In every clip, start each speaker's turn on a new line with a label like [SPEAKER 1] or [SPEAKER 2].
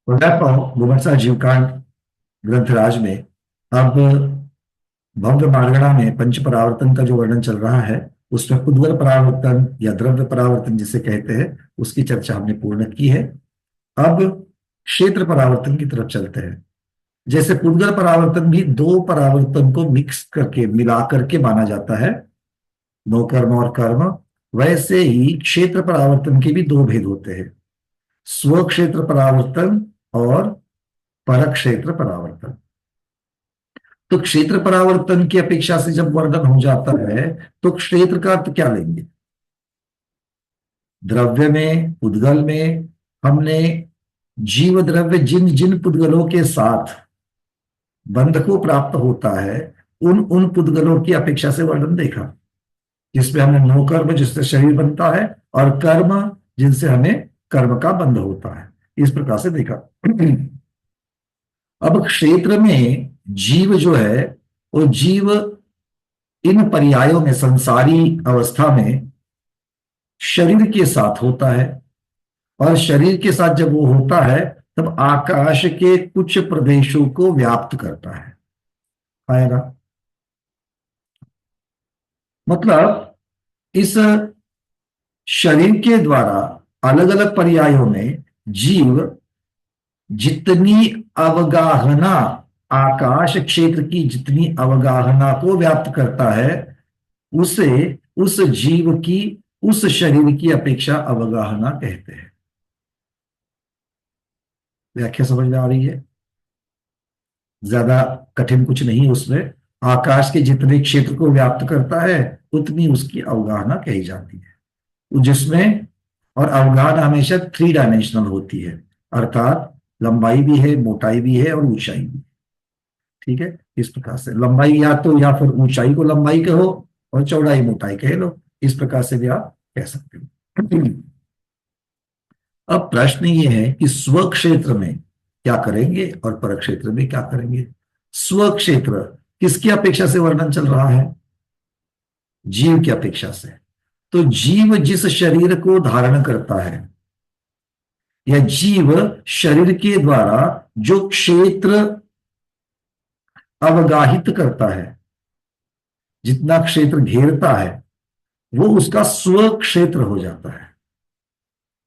[SPEAKER 1] घुमरसा जीवकांड ग्रंथराज में अब भव्य मार्गणा में पंच परावर्तन का जो वर्णन चल रहा है, उसमें उद्गल परावर्तन या द्रव्य परावर्तन जिसे कहते हैं, उसकी चर्चा हमने पूर्ण की है। अब क्षेत्र परावर्तन की तरफ चलते हैं। जैसे उद्गल परावर्तन भी दो परावर्तन को मिक्स करके मिला करके माना जाता है, नो कर्म और कर्म, वैसे ही क्षेत्र परावर्तन के भी दो भेद होते हैं, स्व क्षेत्र परावर्तन और पर क्षेत्र परावर्तन। तो क्षेत्र परावर्तन की अपेक्षा से जब वर्णन हो जाता है, तो क्षेत्र का अर्थ क्या लेंगे? द्रव्य में, पुद्गल में हमने जीव द्रव्य जिन जिन पुद्गलों के साथ बंध को प्राप्त होता है, उन उन पुद्गलों की अपेक्षा से वर्णन देखा, जिसमें हमने नो कर्म जिससे शरीर बनता है, और कर्म जिनसे हमें कर्म का बंध होता है, इस प्रकार से देखा। अब क्षेत्र में जीव जो है, वो जीव इन पर्यायों में संसारी अवस्था में शरीर के साथ होता है, और शरीर के साथ जब वो होता है तब आकाश के कुछ प्रदेशों को व्याप्त करता है। आएगा मतलब इस शरीर के द्वारा अलग अलग पर्यायों में जीव जितनी अवगाहना, आकाश क्षेत्र की जितनी अवगाहना को व्याप्त करता है, उसे उस जीव की उस शरीर की अपेक्षा अवगाहना कहते हैं। व्याख्या समझ में आ रही है? ज्यादा कठिन कुछ नहीं उसमें। आकाश के जितने क्षेत्र को व्याप्त करता है, उतनी उसकी अवगाहना कही जाती है, जिसमें और अवगाहना हमेशा थ्री डायमेंशनल होती है, अर्थात लंबाई भी है, मोटाई भी है और ऊंचाई भी। ठीक है, इस प्रकार से लंबाई या फिर ऊंचाई को लंबाई कहो और चौड़ाई मोटाई कह लो, इस प्रकार से भी आप कह सकते हो। अब प्रश्न ये है कि स्व क्षेत्र में क्या करेंगे और पर क्षेत्र में क्या करेंगे। स्व क्षेत्र किसकी अपेक्षा से वर्णन चल रहा है? जीव की अपेक्षा से। तो जीव जिस शरीर को धारण करता है, या जीव शरीर के द्वारा जो क्षेत्र अवगाहित करता है, जितना क्षेत्र घेरता है, वो उसका स्व क्षेत्र हो जाता है।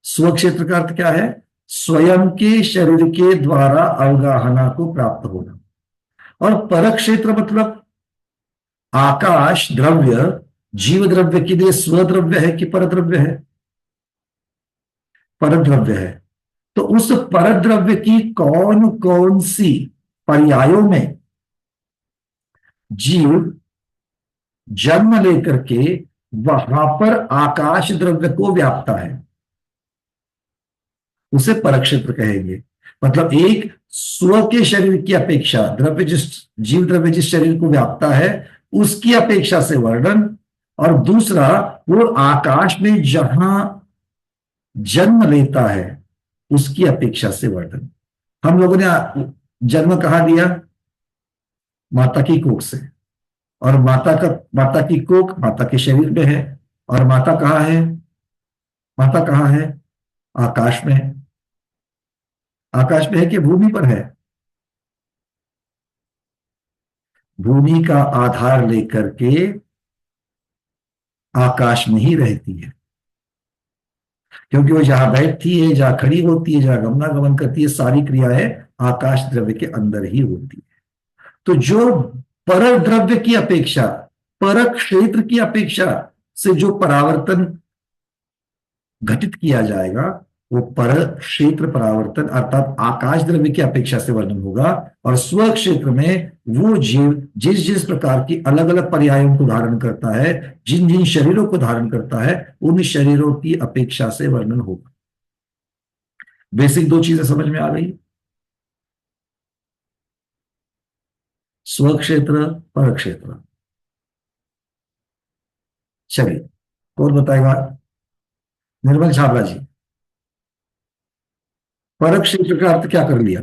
[SPEAKER 1] स्व क्षेत्र का अर्थ क्या है? स्वयं के शरीर के द्वारा अवगाहना को प्राप्त होना। और पर क्षेत्र मतलब आकाश द्रव्य जीव द्रव्य के लिए स्वद्रव्य है कि पर द्रव्य है? पर द्रव्य है। तो उस पर द्रव्य की कौन कौन सी पर्यायों में जीव जन्म लेकर के वहां पर आकाश द्रव्य को व्यापता है, उसे परक्षेत्र कहेंगे। मतलब एक स्व के शरीर की अपेक्षा द्रव्य जिस जीव द्रव्य जिस शरीर को व्यापता है, उसकी अपेक्षा से वर्णन, और दूसरा वो आकाश में जहां जन्म लेता है उसकी अपेक्षा से वर्णन। हम लोगों ने जन्म कहाँ दिया? माता की कोख से। और माता की कोख माता के शरीर में है, और माता कहाँ है? माता कहाँ है? आकाश में। आकाश में है कि भूमि पर है? भूमि का आधार लेकर के आकाश में ही रहती है, क्योंकि वो जहां बैठती है, जहां खड़ी होती है, जहां गमनागमन करती है, सारी क्रियाएं आकाश द्रव्य के अंदर ही होती है। तो जो पर द्रव्य की अपेक्षा, पर क्षेत्र की अपेक्षा से जो परावर्तन घटित किया जाएगा, वो पर क्षेत्र परावर्तन अर्थात आकाश द्रव्य की अपेक्षा से वर्णन होगा। और स्व क्षेत्र में वो जीव जिस जिस प्रकार की अलग अलग पर्यायों को धारण करता है, जिन जिन शरीरों को धारण करता है, उन शरीरों की अपेक्षा से वर्णन होगा। बेसिक दो चीजें समझ में आ गई? स्व क्षेत्र, पर क्षेत्र। चलिए, कौन बताएगा? निर्मल छाबड़ा जी, पर क्षेत्र का अर्थ क्या कर लिया?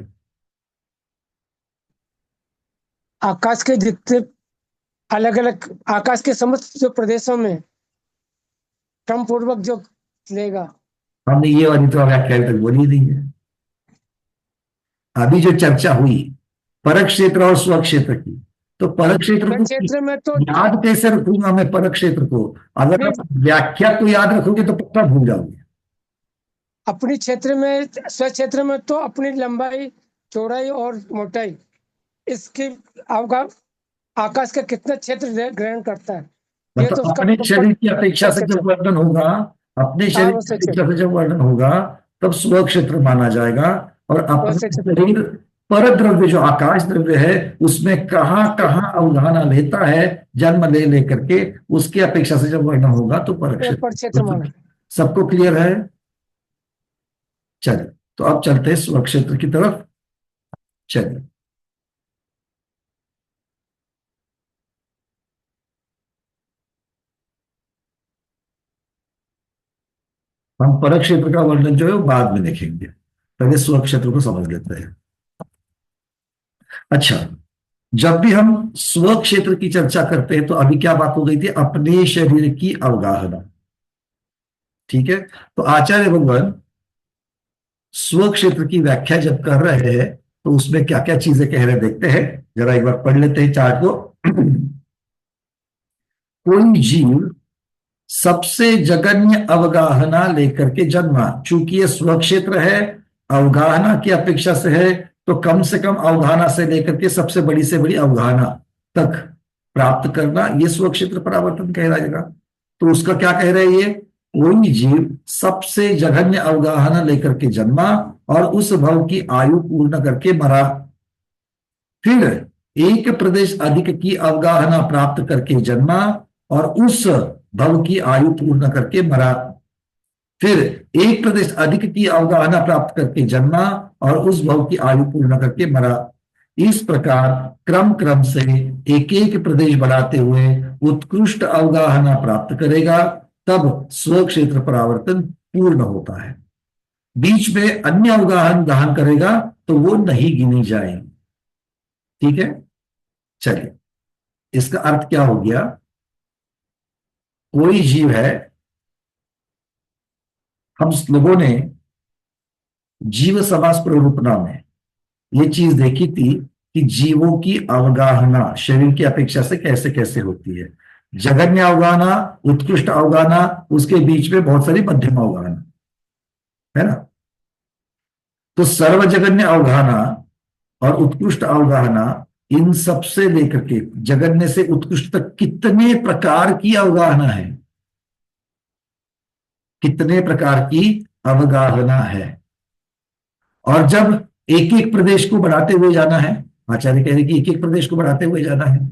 [SPEAKER 2] आकाश के जितने अलग अलग आकाश के समस्त जो प्रदेशों में क्रम पूर्वक जो लेगा।
[SPEAKER 1] हमने ये वाली तो व्याख्या तक बोली नहीं है। अभी जो चर्चा हुई परक क्षेत्र और स्व क्षेत्र की, तो परक क्षेत्र
[SPEAKER 2] मैं
[SPEAKER 1] को
[SPEAKER 2] क्षेत्र में तो
[SPEAKER 1] याद कैसे रखूंगा मैं परक क्षेत्र को? अगर
[SPEAKER 2] अपने
[SPEAKER 1] आप व्याख्या को याद रखोगे तो पक्का भूल जाओगे।
[SPEAKER 2] अपनी क्षेत्र में स्व क्षेत्र में तो अपनी लंबाई, चौड़ाई और मोटाई, इसकी आपका आकाश का कितना क्षेत्र ग्रहण करता है, ये तो
[SPEAKER 1] मतलब
[SPEAKER 2] उसका
[SPEAKER 1] अपने शरीर की अपेक्षा
[SPEAKER 2] स्व
[SPEAKER 1] से
[SPEAKER 2] क्षेत्र।
[SPEAKER 1] जब वर्णन होगा, अपने
[SPEAKER 2] हाँ,
[SPEAKER 1] शरीर
[SPEAKER 2] वो
[SPEAKER 1] की
[SPEAKER 2] स्व
[SPEAKER 1] अपेक्षा
[SPEAKER 2] क्षेत्र,
[SPEAKER 1] से जब वर्णन होगा, तब स्व क्षेत्र माना जाएगा। और
[SPEAKER 2] वो
[SPEAKER 1] अपना
[SPEAKER 2] स्व क्षेत्र।
[SPEAKER 1] शरीर पर द्रव्य जो आकाश द्रव्य है उसमें कहाँ कहाँ अवधाना लेता है जन्म ले लेकर के, उसकी अपेक्षा से जब वर्णन होगा तो पर
[SPEAKER 2] वो पर
[SPEAKER 1] क्षेत्र।
[SPEAKER 2] क्षेत्र
[SPEAKER 1] तो
[SPEAKER 2] माना।
[SPEAKER 1] सबको क्लियर है? चलिए, तो अब चलते हैं स्व क्षेत्र की तरफ। चलिए, हम परक क्षेत्र का वर्णन जो है वो बाद में देखेंगे, पहले स्व क्षेत्र को समझ लेते हैं। अच्छा, जब भी हम स्व क्षेत्र की चर्चा करते हैं तो अभी क्या बात हो गई थी? अपने शरीर की अवगाहना। ठीक है, तो आचार्य भगवान स्व क्षेत्र की व्याख्या जब कर रहे हैं तो उसमें क्या क्या चीजें कह रहे हैं देखते हैं। जरा एक बार पढ़ लेते हैं चार्ट को। कोई जीव सबसे जगन्य अवगाहना लेकर के जन्मा, चूंकि ये स्वक्षेत्र है, अवगाहना की अपेक्षा से है, तो कम से कम अवगाहना से लेकर के सबसे बड़ी से बड़ी अवगाहना तक प्राप्त करना, ये स्वक्षेत्र परावर्तन कहलाएगा। तो उसका क्या कह रहे हैं ये? कोई जीव सबसे जघन्य अवगाहना लेकर के जन्मा और उस भव की आयु पूर्ण करके मरा, फिर एक प्रदेश अधिक की अवगाहना प्राप्त करके जन्मा और उस भव की आयु पूर्ण करके मरा, फिर एक प्रदेश अधिक की अवगाहना प्राप्त करके जन्मा और उस भव की आयु पूर्ण करके मरा। इस प्रकार क्रम क्रम से एक एक प्रदेश बढ़ाते हुए उत्कृष्ट अवगाहना प्राप्त करेगा, तब स्व क्षेत्र परावर्तन पूर्ण होता है। बीच में अन्य अवगाहन ग्रहण करेगा तो वो नहीं गिनी जाएंगी। ठीक है, चलिए, इसका अर्थ क्या हो गया? कोई जीव है, हम लोगों ने जीव समास प्ररूपणा में ये चीज देखी थी कि जीवों की अवगाहना शरीर की अपेक्षा से कैसे कैसे होती है। जघन्य अवगाहना, उत्कृष्ट अवगाहना, उसके बीच में बहुत सारी मध्यम अवगाहना है ना। तो सर्वजघन्य अवगाहना और उत्कृष्ट अवगाहना, इन सबसे लेकर के जघन्य से उत्कृष्ट तक कितने प्रकार की अवगाहना है, कितने प्रकार की अवगाहना है। और जब एक एक प्रदेश को बढ़ाते हुए जाना है, आचार्य कह रहे कि एक एक प्रदेश को बढ़ाते हुए जाना है,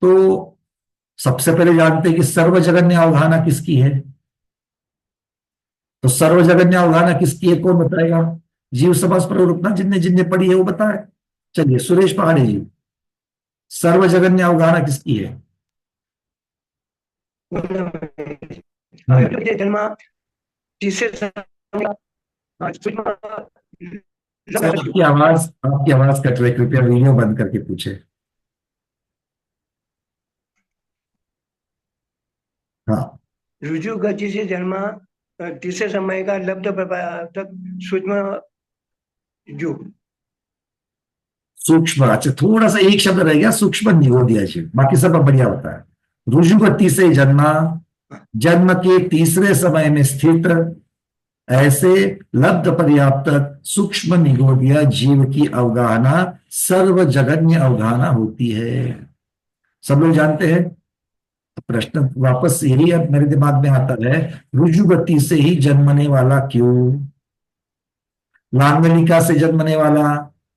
[SPEAKER 1] तो सबसे पहले जानते हैं कि सर्वजगन्य अवगाहना किसकी है। तो सर्वजगन्य अवगाहना किसकी है, कौन बताएगा? जीव समास प्रवृत्ति जिनने जिनने पढ़ी है वो बताए। चलिए, सुरेश पहाड़ी जी, सर्वजगन्य अवगाहना किसकी है? हाँ,
[SPEAKER 3] जन्म जिससे
[SPEAKER 1] सर आपकी आवाज कट रही, कृपया वीडियो बंद करके पूछे। हाँ,
[SPEAKER 3] रुजु गति से जन्मा तीसरे समय का लब्ध तक सूक्ष्म जो
[SPEAKER 1] सूक्ष्म। अच्छा, थोड़ा सा एक शब्द रह गया, सूक्ष्म निगोदिया जी, बाकी सब बढ़िया होता है। रुजुगति से जन्मा, जन्म के तीसरे समय में स्थित, ऐसे लब्ध पर्याप्त सूक्ष्म निगोदिया जीव की अवगाहना सर्वजगन्य अवगाहना होती है। सब लोग जानते हैं। प्रश्न वापस यही अब मेरे दिमाग में आता है, रुजुगति से ही जन्मने वाला क्यों? लांगलिका से जन्मने वाला,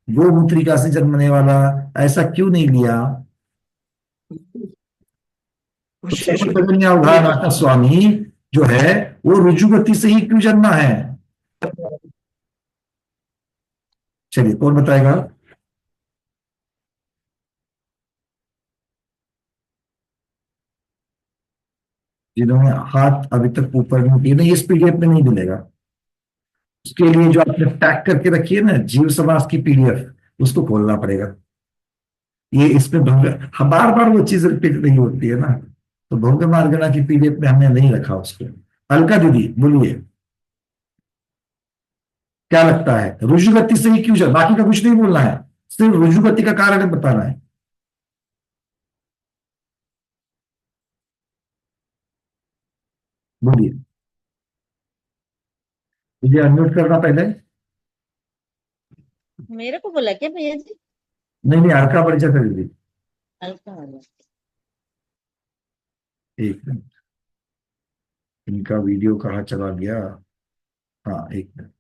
[SPEAKER 1] गोमूत्रिका से जन्मने वाला, ऐसा क्यों नहीं लिया? तो
[SPEAKER 3] उससे
[SPEAKER 1] सर्वजगन्य अवगाहना का स्वामी जो है वो रुजुगति से ही क्यों जन्मा है? चलिए, कौन बताएगा? जिन्होंने हाथ अभी तक ऊपर नहीं किए, नहीं इस पीडीएफ में नहीं मिलेगा। उसके लिए जो आपने पैक करके रखी है ना जीव समाज की पीडीएफ, उसको खोलना पड़ेगा। ये इसमें भंग, हम बार बार वो चीज रिपीट नहीं होती है ना, तो भंग मार्गना की पीडीएफ में हमने नहीं रखा उसको। अलका दीदी बोलिए। क्या लगता है रुजु गति से ही क्यों चल, बाकी का कुछ नहीं बोलना है, सिर्फ रुजु गति का कारण बताना है। बोलिए। मुझे अनम्यूट करना पहले।
[SPEAKER 4] मेरे को बोला क्या भैया जी?
[SPEAKER 1] नहीं नहीं, हल्का परिचय कर दीजिए।
[SPEAKER 4] हल्का वाला।
[SPEAKER 1] एक मिनट, इनका वीडियो कहाँ चला गया। हाँ एक मिनट।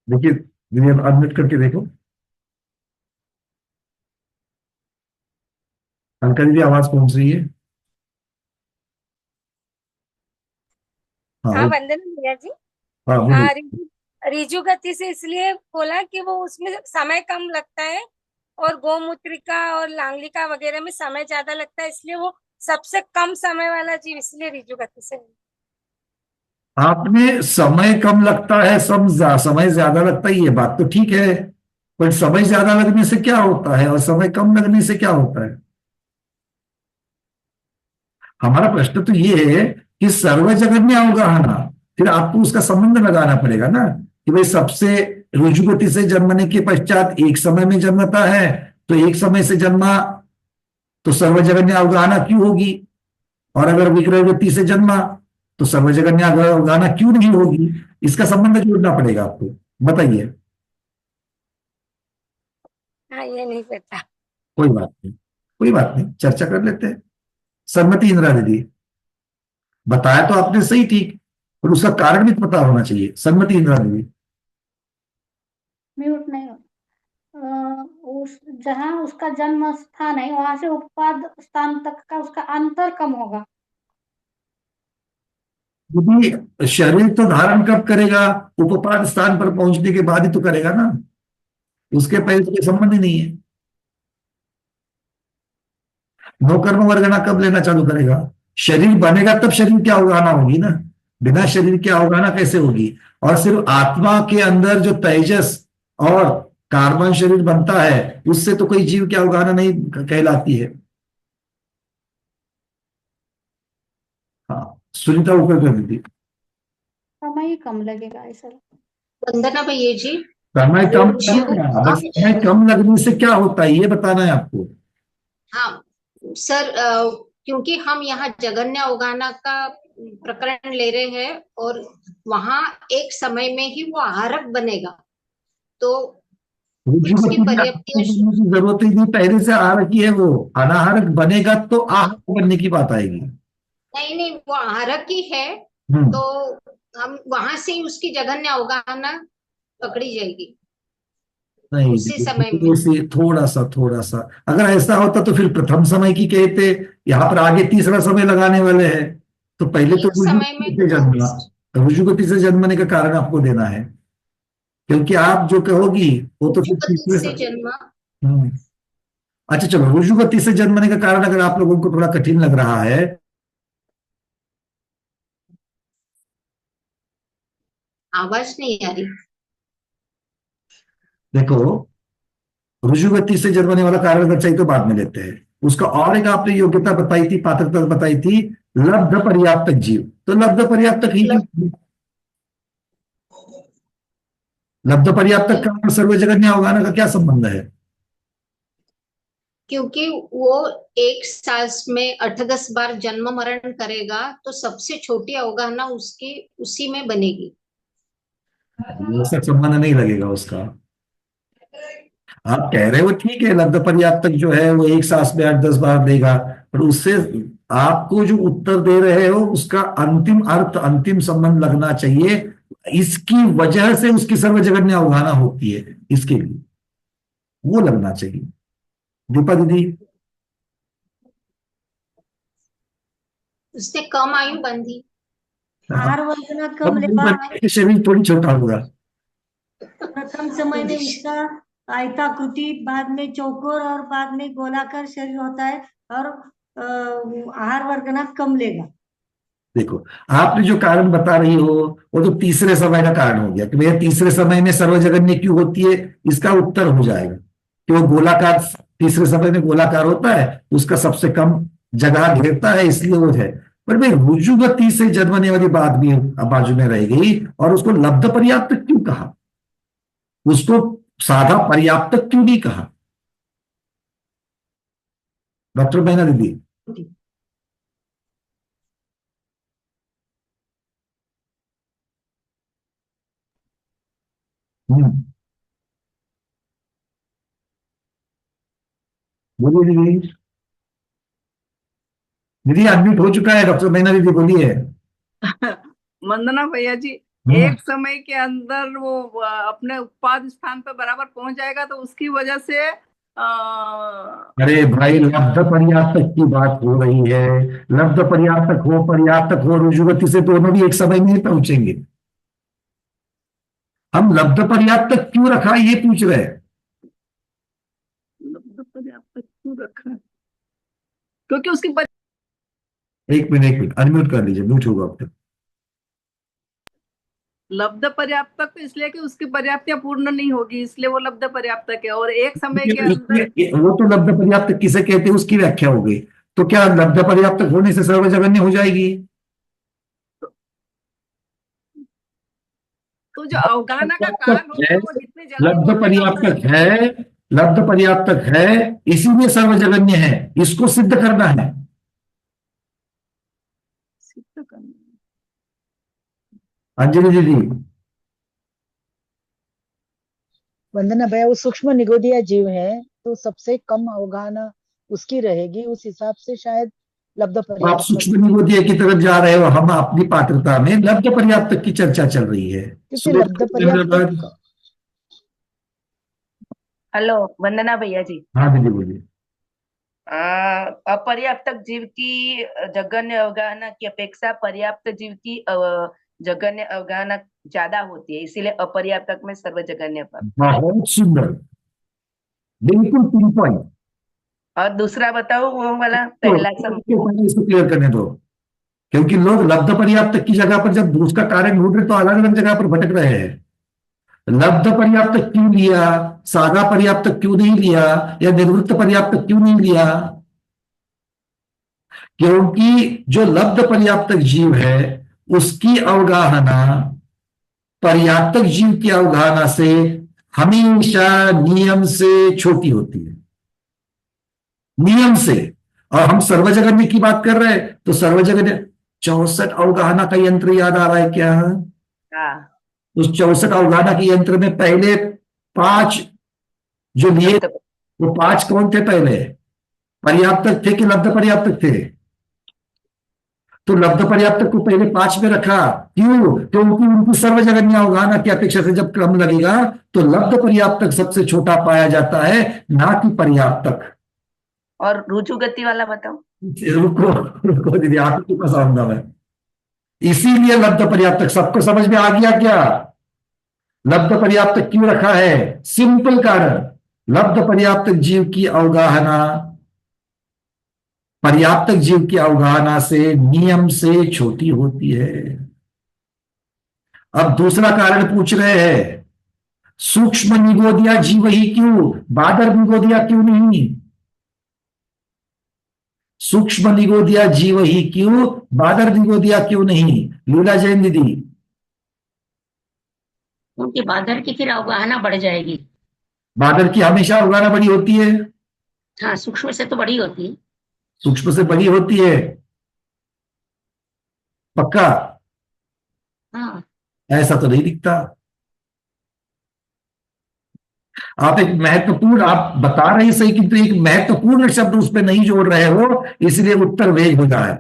[SPEAKER 1] देखिए दीदी, अब अनम्यूट करके देखो। हल्का दीदी आवाज पहुंच रही है। हाँ
[SPEAKER 5] हाँ वंदना भैया जी।
[SPEAKER 1] हाँ बोलिए।
[SPEAKER 5] रिजु गति से इसलिए बोला कि वो उसमें समय कम लगता है और गोमूत्रिका और लांगलिका वगैरह में समय ज्यादा लगता है, इसलिए वो सबसे कम समय वाला जीव, इसलिए रिजु गति से।
[SPEAKER 1] आपने समय कम लगता है, समय ज्यादा लगता है, ये बात तो ठीक है, पर समय ज्यादा लगने से क्या होता है और समय कम लगने से क्या होता है। हमारा प्रश्न तो ये है कि सर्वजगन्य अवगाहना, फिर आपको उसका संबंध लगाना पड़ेगा ना कि भाई सबसे रुजुगति से जन्मने के पश्चात एक समय में जन्मता है, तो एक समय से जन्मा तो सर्वजगन्य अवगाहना क्यों होगी, और अगर विग्रह गति से जन्मा तो सर्वजगन्य अवगाहना क्यों नहीं होगी। इसका संबंध जोड़ना पड़ेगा आपको। बताइए।
[SPEAKER 5] हाँ ये नहीं पता।
[SPEAKER 1] कोई बात नहीं, कोई बात नहीं, चर्चा कर लेते हैं। सहमति इंदिरा दीदी? बताया तो आपने सही, ठीक, पर उसका कारण भी पता होना चाहिए। सहमति इंदिरा दीदी?
[SPEAKER 6] म्यूट नहीं हो। उस जहाँ उसका जन्म स्थान है वहां से उपपाद स्थान तक का उसका अंतर कम होगा।
[SPEAKER 1] दीदी शरीर तो धारण कब करेगा, उपपाद स्थान पर पहुंचने के बाद ही तो करेगा ना, उसके पहले तो कोई संबंध ही नहीं है। नौकर्म वर्गना कब लेना चालू करेगा, शरीर बनेगा तब शरीर की अवगाहना होगी ना, बिना शरीर की अवगाहना कैसे होगी। और सिर्फ आत्मा के अंदर जो तेजस और कार्बन शरीर बनता है उससे तो कोई जीव की अवगाहना नहीं कहलाती है। हाँ सुनीता ऊपर कर दीजिए।
[SPEAKER 6] समय ही कम लगेगा ऐसा।
[SPEAKER 4] वंदना भैया जी।
[SPEAKER 1] समय कम
[SPEAKER 4] जो
[SPEAKER 1] लगेगा, बस समय कम लगने से क्या होता है ये बताना है आपको।
[SPEAKER 4] हाँ सर, क्योंकि हम यहाँ जगन्य अवगाहना का प्रकरण ले रहे हैं और वहां एक समय में ही वो आहारक बनेगा, तो उसकी पर्याप्ति
[SPEAKER 1] की जरूरत ही नहीं, पहले से आहारक ही है वो। अनाहारक बनेगा तो आहारक बनने की बात आएगी।
[SPEAKER 4] नहीं नहीं, वो आहारक ही है,
[SPEAKER 1] हम्म।
[SPEAKER 4] तो हम वहां से ही उसकी जगन्य अवगाहना पकड़ी जाएगी
[SPEAKER 1] नहीं
[SPEAKER 4] उसी समय में।
[SPEAKER 1] थोड़ा सा अगर ऐसा होता तो फिर प्रथम समय की कहते, यहाँ पर आगे तीसरा समय लगाने वाले हैं, तो पहले तो
[SPEAKER 4] एक समय में
[SPEAKER 1] रुजुगति से जन्मना, रुजुगति से जन्मने का कारण आपको देना है, क्योंकि आप जो कहोगी वो तो फिर तीसरे
[SPEAKER 4] से जन्मा।
[SPEAKER 1] हम्म। अच्छा चलो, रुजुगति से जन्मने का कारण अगर आप लोगों को थोड़ा कठिन लग रहा है,
[SPEAKER 4] आवाज नहीं आ रही।
[SPEAKER 1] देखो रुजुगति से जन्मने वाला कारण अगर चाहिए तो बाद में लेते हैं उसका। और एक आपने योग्यता बताई थी, पात्रता बताई थी, लब्ध पर्याप्तक जीव, तो लब्ध पर्याप्तक ही क्यों? लब्ध पर्याप्तक का और सर्वजगन्य अवगाहना का क्या संबंध है।
[SPEAKER 4] क्योंकि वो एक साल में 8-10 बार जन्म मरण करेगा, तो सबसे छोटी अवगाहना उसकी उसी में बनेगी।
[SPEAKER 1] ऐसा संबंध नहीं लगेगा उसका। आप कह रहे हो ठीक है, लब्ध पर्याप्तक जो है वो एक सांस में 8-10 बार देगा, पर उससे आपको जो उत्तर दे रहे हो उसका अंतिम अर्थ, अंतिम संबंध लगना चाहिए। इसकी वजह से उसकी सर्वजगन्य अवगाहना होती है, इसके लिए वो लगना चाहिए। दीपा दीदी?
[SPEAKER 4] उसने कम आयु बंधी।
[SPEAKER 6] आहार वर्जना कम लेगा।
[SPEAKER 1] शरीर थोड़ी छोटा होगा।
[SPEAKER 6] प्रथम समय में इसका आयताकृति, बाद में चौकोर और बाद में गोलाकार शरीर होता है और आहार वर्गना कम लेगा।
[SPEAKER 1] देखो आपने जो कारण बता रही हो वो तो तीसरे समय का कारण हो गया कि भैया तीसरे समय में सर्वजगन्य क्यों होती है, इसका उत्तर हो जाएगा कि वो गोलाकार, तीसरे समय में गोलाकार होता है, उसका सबसे कम जगह घेरता है इसलिए वो है। पर भाई रुजु गति से जन्मने वाली बात भी अब बाजू में रह गई, और उसको लब्ध पर्याप्त क्यों कहा, उसको साधा पर्याप्त क्यों नहीं कहा? डॉक्टर मैना दीदी। हम्म, बोलिए दीदी। दीदी अनम्यूट हो चुका है, डॉक्टर मैना दीदी बोलिए।
[SPEAKER 7] वंदना भैया जी, एक समय के अंदर वो अपने उत्पाद स्थान पर बराबर पहुंच जाएगा, तो उसकी वजह से
[SPEAKER 1] अरे भाई लब्ध पर्याप्तक की बात हो रही है, लब्ध पर्याप्तक हो रुजुगति से दोनों भी एक समय में ही पहुंचेंगे। हम लब्ध पर्याप्तक क्यों रखा ये पूछ रहे हैं।
[SPEAKER 7] लब्ध पर्याप्त क्यों रखा है? क्योंकि उसकी
[SPEAKER 1] एक मिनट अनम्यूट कर लीजिए, म्यूट होगा अब तक।
[SPEAKER 7] लब्ध पर्याप्तक तो इसलिए कि उसकी पर्याप्तियां पूर्ण नहीं होगी, इसलिए वो लब्ध पर्याप्तक है। और एक समय के अंदर
[SPEAKER 1] वो तो लब्ध पर्याप्तक किसे कहते हैं उसकी व्याख्या हो गई, तो क्या लब्ध पर्याप्तक होने से सर्वजगन्य हो जाएगी?
[SPEAKER 7] तो जो अवगाहना का काल होगा वो जितने जल्दी
[SPEAKER 1] लब्ध
[SPEAKER 7] बोलेगा
[SPEAKER 1] पर्याप्तक है, लब्ध पर्याप्तक है, इसीलिए सर्वजगन्य है, इसको सिद्ध करना है।
[SPEAKER 7] सिद्ध करना।
[SPEAKER 1] अंजलि दीदी।
[SPEAKER 8] वंदना भैया, वो सूक्ष्म निगोदिया जीव है तो सबसे कम अवगाहना उसकी रहेगी, उस हिसाब से शायद लब्ध
[SPEAKER 1] आप
[SPEAKER 8] पर्याप्त।
[SPEAKER 1] सूक्ष्म निगोदिया की तरफ जा रहे हो, हम अपनी पात्रता में लब्ध पर्याप्तक की चर्चा चल रही है।
[SPEAKER 8] क्योंकि लब्ध पर्याप्त।
[SPEAKER 9] हेलो वंदना भैया जी।
[SPEAKER 1] हाँ दीदी बोलिए।
[SPEAKER 9] अपर्याप्तक जीव की जघन्य अवगाहना की अपेक्षा पर्याप्त जीव की जघन्य अवगाहना ज्यादा होती है, इसीलिए अपर्याप्तक में सर्वजघन्य पर।
[SPEAKER 1] बहुत सुंदर, बिल्कुल पिन पॉइंट।
[SPEAKER 9] और दूसरा बताओ वो वाला पहला
[SPEAKER 1] इसको क्लियर करने दो, क्योंकि लोग लब्ध पर्याप्तक की जगह पर जब उसका कारण ढूंढ रहे तो अलग अलग जगह पर भटक रहे हैं। लब्ध पर्याप्तक क्यों लिया, सादा पर्याप्तक क्यों नहीं लिया, या निवृत्त पर्याप्तक क्यों नहीं लिया? क्योंकि जो लब्ध पर्याप्तक जीव है उसकी अवगाहना पर्याप्तक जीव की अवगाहना से हमेशा नियम से छोटी होती है, नियम से। और हम सर्वजगन्य की बात कर रहे हैं तो सर्वजगन्य 64 अवगाहना का यंत्र याद आ रहा है क्या? उस 64 अवगाहना के यंत्र में पहले 5 जो लिए, वो 5 कौन थे? पहले पर्याप्तक थे कि लब्ध पर्याप्तक थे? तो लब्ध पर्याप्तक को पहले 5 में रखा, क्यों? क्योंकि उनकी सर्वजगन्य अवगाहना की अपेक्षा से जब क्रम लगेगा तो लब्ध पर्याप्तक सबसे छोटा पाया जाता है, ना कि पर्याप्तक।
[SPEAKER 9] और रुजु गति वाला बताओ।
[SPEAKER 1] रुको दीदी, आपके पास आऊंगा मैं। इसीलिए लब्ध पर्याप्तक सबको समझ में आ गया क्या? लब्ध पर्याप्तक क्यों रखा है? सिंपल कारण, लब्ध पर्याप्तक जीव की अवगाहना पर्याप्तक जीव की अवगाहना से नियम से छोटी होती है। अब दूसरा कारण पूछ रहे हैं, सूक्ष्म निगोदिया जीव ही क्यों, बादर निगोदिया क्यों नहीं? सूक्ष्म निगोदिया जीव ही क्यों, बादर निगोदिया क्यों नहीं? लीला जैन दीदी।
[SPEAKER 10] क्योंकि बादर की फिर अवगाहना बढ़ जाएगी।
[SPEAKER 1] बादर की हमेशा अवगाहना बड़ी होती है।
[SPEAKER 10] हाँ, सूक्ष्म से तो बड़ी होती है।
[SPEAKER 1] सूक्ष्म से बड़ी होती है, पक्का?
[SPEAKER 10] हाँ,
[SPEAKER 1] ऐसा तो नहीं दिखता। आप एक महत्वपूर्ण, आप बता रहे सही, किंतु एक महत्वपूर्ण शब्द उसमें नहीं जोड़ रहे हो, इसलिए उत्तर वेग हो रहा है।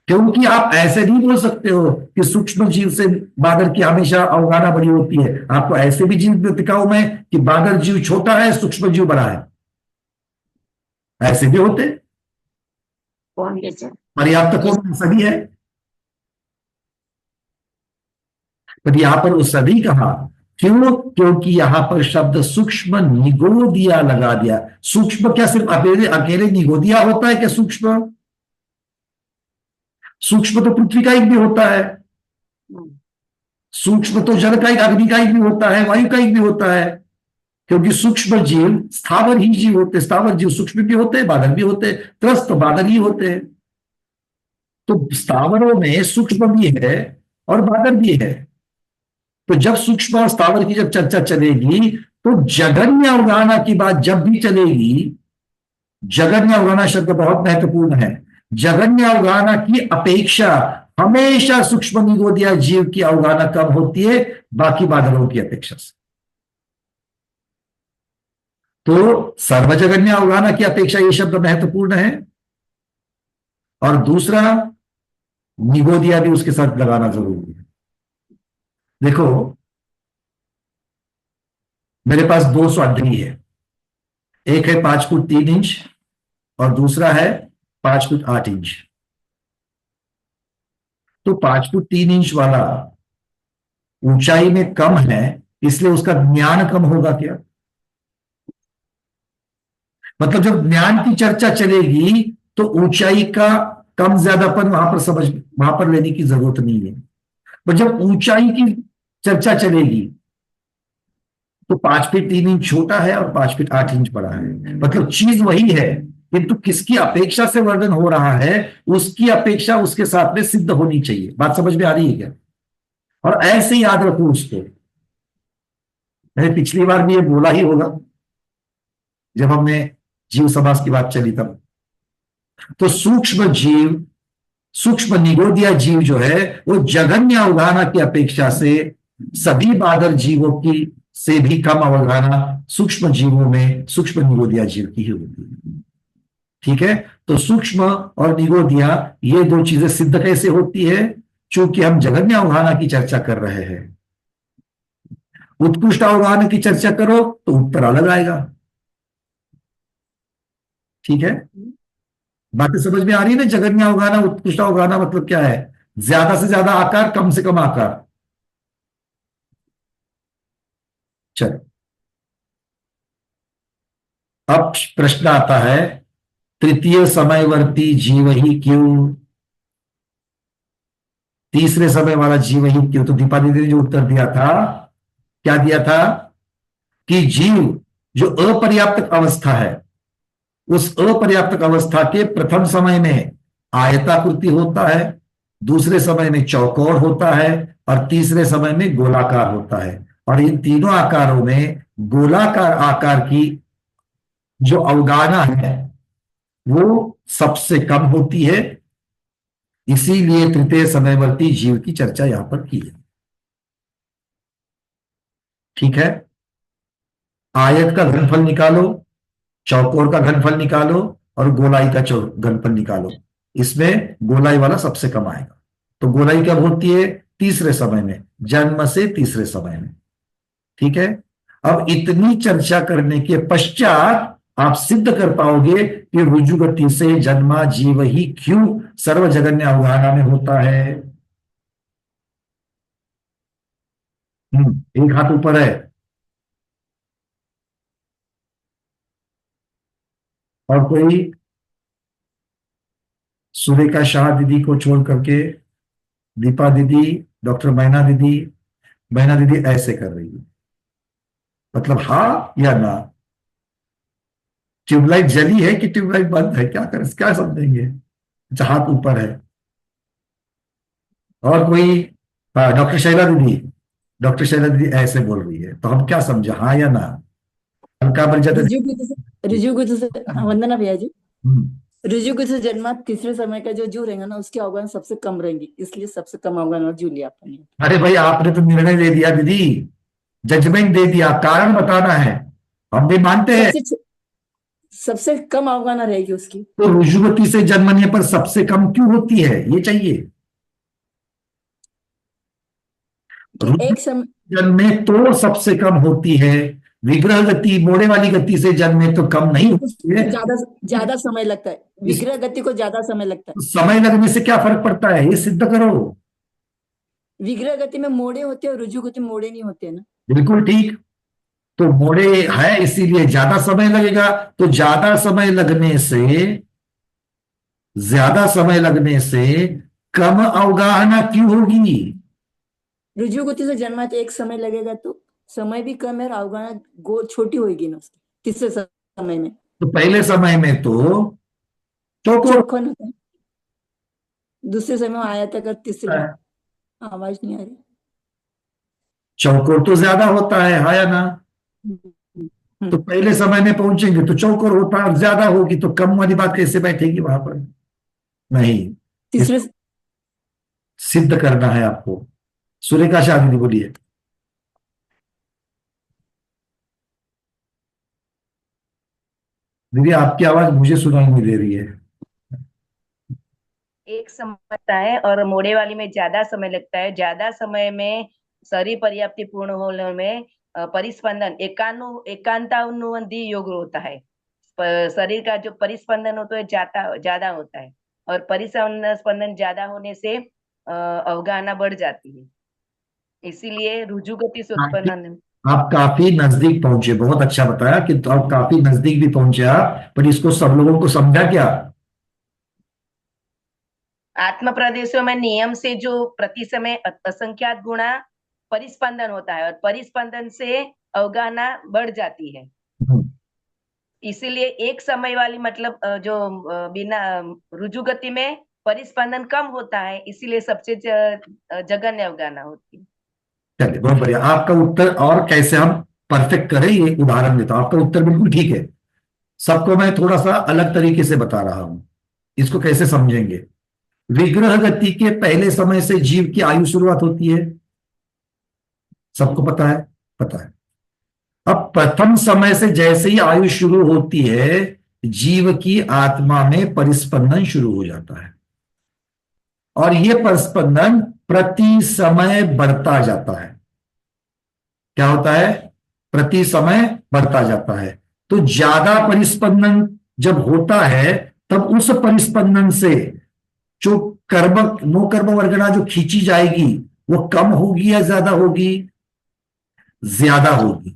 [SPEAKER 1] क्योंकि आप ऐसे नहीं बोल सकते हो कि सूक्ष्म जीव से बादर की हमेशा अवगाहना बड़ी होती है। आपको ऐसे भी जीव दिखाऊं मैं कि बादर जीव छोटा है, सूक्ष्म जीव बड़ा है, ऐसे भी होते।
[SPEAKER 10] कौन जैसे
[SPEAKER 1] पर्याप्त कौन सभी है, पर यहां पर वो सभी कहा क्यों? क्योंकि यहां पर शब्द सूक्ष्म निगोदिया लगा दिया। सूक्ष्म क्या सिर्फ अकेले अकेले निगोदिया होता है क्या? सूक्ष्म सूक्ष्म तो पृथ्वी का एक भी होता है, सूक्ष्म तो जल का एक, अग्नि का एक भी होता है, वायु का एक भी होता है। क्योंकि सूक्ष्म जीव स्थावर ही जीव होते, स्थावर जीव सूक्ष्म भी होते हैं, बादल भी होते हैं, त्रस्त तो बादल ही होते हैं। तो स्थावरों में सूक्ष्म भी है और बादर भी है। तो जब सूक्ष्म और स्थावर की जब चर्चा चलेगी तो जघन्य अवगाहना की बात जब भी चलेगी, जघन्य अवगाहना शब्द बहुत महत्वपूर्ण है। जघन्य अवगाहना की अपेक्षा हमेशा सूक्ष्म निगोदिया जीव की अवगाहना कम होती है बाकी बादलों की अपेक्षा से। तो सर्वजघन्य अवगाहना की अपेक्षा यह शब्द महत्वपूर्ण है। और दूसरा, निगोदिया भी उसके साथ लगाना जरूरी है। देखो, मेरे पास 2 स्वाध्यायी है, एक है 5 फुट 3 इंच और दूसरा है 5 फुट 8 इंच। तो 5 फुट 3 इंच वाला ऊंचाई में कम है, इसलिए उसका ज्ञान कम होगा क्या? मतलब जब ज्ञान की चर्चा चलेगी तो ऊंचाई का कम ज्यादापन वहां पर लेने की जरूरत नहीं है। पर जब ऊंचाई की चर्चा चलेगी तो 5 फीट 3 इंच छोटा है और 5 फीट 8 इंच बड़ा है। मतलब चीज वही है, किंतु किसकी अपेक्षा से वर्णन हो रहा है उसकी अपेक्षा उसके साथ में सिद्ध होनी चाहिए। बात समझ में आ रही है क्या? और ऐसे याद रखो उसको। मैंने पिछली बार भी ये बोला ही होगा जब हमने जीव समास की बात चली तब। तो सूक्ष्म जीव, सूक्ष्म निगोदिया जीव जो है वो जघन्य अवगाहना की अपेक्षा से सभी बादल जीवों की से भी कम अवगाहना सूक्ष्म जीवों में सूक्ष्म निगोदिया जीव की ही होती है। ठीक है, तो सूक्ष्म और निगोदिया ये 2 चीजें सिद्ध कैसे होती है? चूंकि हम जघन्य अवगाहना की चर्चा कर रहे हैं। उत्कृष्ट अवगाहना की चर्चा करो तो उत्तर अलग आएगा। ठीक है, बातें समझ में आ रही है ना? जघन्य अवगाहना उत्कृष्ट अवगाहना मतलब क्या है? ज्यादा से ज्यादा आकार, कम से कम आकार। चलो, अब प्रश्न आता है, तृतीय समयवर्ती जीव ही क्यों? तीसरे समय वाला जीव ही क्यों? तो दीपा दीदी ने जो उत्तर दिया था, क्या दिया था? कि जीव जो अपर्याप्त अवस्था है, उस अपर्याप्त अवस्था के प्रथम समय में आयताकृति होता है, दूसरे समय में चौकोर होता है और तीसरे समय में गोलाकार होता है। और इन तीनों आकारों में गोलाकार आकार की जो अवगाहना है वो सबसे कम होती है। इसीलिए तृतीय समयवर्ती जीव की चर्चा यहां पर की है। ठीक है, आयत का घनफल निकालो, चौकोर का घनफल निकालो और गोलाई का घनफल निकालो। इसमें गोलाई वाला सबसे कम आएगा। तो गोलाई कब होती है? तीसरे समय में, जन्म से तीसरे समय में। ठीक है, अब इतनी चर्चा करने के पश्चात आप सिद्ध कर पाओगे कि रुजुगति से जन्मा जीव ही क्यों सर्वजघन्य अवगाहना में होता है। एक हाथ ऊपर है। और कोई? सुरेखा शाह दीदी को छोड़ करके दीपा दीदी, डॉक्टर मैना दीदी ऐसे कर रही है, मतलब हाँ या ना? ट्यूबलाइट जली है कि ट्यूबलाइट बंद है? क्या समझेंगे? अच्छा, हाथ ऊपर है। और कोई? हाँ, डॉक्टर शैला दीदी ऐसे बोल रही है, तो हम क्या समझे, हाँ या ना? हल्का बन जाता
[SPEAKER 11] ऋजुगुप्त से वंदना भैया जी,
[SPEAKER 1] है।
[SPEAKER 11] ऋजुगुप्त से जन्मा तीसरे समय का जो जीव रहेगा ना उसकी अवगाहना सबसे कम रहेंगी, इसलिए सबसे कम अवगाहना जीव लिया आपने।
[SPEAKER 1] अरे भाई, आपने तो निर्णय दे दिया दीदी, जजमेंट दे दिया, कारण बताना है। हम भी मानते हैं
[SPEAKER 11] सबसे कम अवगाहना रहेगी उसकी।
[SPEAKER 1] तो रुजुगति से जन्मने पर सबसे कम क्यों होती है, ये चाहिए।
[SPEAKER 11] एक समय
[SPEAKER 1] जन्मे तो सबसे कम होती है, विग्रह गति मोड़े वाली गति से जन्मे तो कम नहीं होती है।
[SPEAKER 11] ज्यादा समय लगता है, विग्रह गति को ज्यादा समय लगता है।
[SPEAKER 1] समय लगने से क्या फर्क पड़ता है, ये सिद्ध करो।
[SPEAKER 11] विग्रह गति में मोड़े होते हैं और रुजु गति में मोड़े नहीं होते हैं ना। बिल्कुल
[SPEAKER 1] ठीक, तो मोड़े है इसीलिए ज्यादा समय लगेगा। तो ज्यादा समय लगने से कम अवगाहना क्यों होगी?
[SPEAKER 11] रुजु गति से जन्मा तो एक समय लगेगा, तो समय भी कम है और अवगाहना छोटी होगी ना उसकी तीसरे समय में।
[SPEAKER 1] तो पहले समय में तो चौकोर,
[SPEAKER 11] दूसरे समय में आया था कर तीसरे आवाज नहीं आ रही।
[SPEAKER 1] चौकोर तो ज्यादा होता है या ना? तो पहले समय में पहुंचेंगे तो चौकोर होता है, और ज्यादा होगी तो कम वाली बात कैसे बैठेगी वहां पर? नहीं,
[SPEAKER 11] तीसरे
[SPEAKER 1] सिद्ध करना है आपको। सुरेखा शाह दीदी बोलिए। दीदी आपकी आवाज मुझे सुनाई नहीं दे रही है।
[SPEAKER 9] एक समय लगता है और मोड़े वाली में ज्यादा समय लगता है। ज्यादा समय में शरीर पर्याप्ति पूर्ण होने में परिस्पंदन एकांतानुबंधी योग होता है। शरीर का जो परिस्पंदन होता है ज्यादा होता है, और परिस्पंदन ज्यादा होने से अवगाहना बढ़ जाती है। इसीलिए रुजु गति से उत्पन्न।
[SPEAKER 1] आप काफी नजदीक पहुंचे, बहुत अच्छा बताया कि तो आप काफी नजदीक भी पहुंचे आप, पर इसको सब लोगों को समझा क्या?
[SPEAKER 9] आत्म प्रदेशों में नियम से जो प्रति समय असंख्यात गुणा परिस्पंदन होता है, और परिस्पंदन से अवगाहना बढ़ जाती है। इसीलिए एक समय वाली मतलब जो बिना रुजु गति में परिस्पंदन कम होता है, इसीलिए सबसे जघन्य अवगाहना होती है।
[SPEAKER 1] चलिए बहुत बढ़िया। आपका उत्तर और कैसे हम परफेक्ट करें ये उदाहरण देता हूं। आपका उत्तर बिल्कुल ठीक है। सबको मैं थोड़ा सा अलग तरीके से बता रहा हूं, इसको कैसे समझेंगे। विग्रह गति के पहले समय से जीव की आयु शुरुआत होती है, सबको पता है? पता है। अब प्रथम समय से जैसे ही आयु शुरू होती है, जीव की आत्मा में परिस्पंदन शुरू हो जाता है, और यह परिस्पंदन प्रति समय बढ़ता जाता है। क्या होता है? प्रति समय बढ़ता जाता है। तो ज्यादा परिस्पंदन जब होता है, तब उस परिस्पंदन से जो नो कर्म वर्गणा जो खींची जाएगी वो कम होगी या ज्यादा होगी? ज्यादा होगी,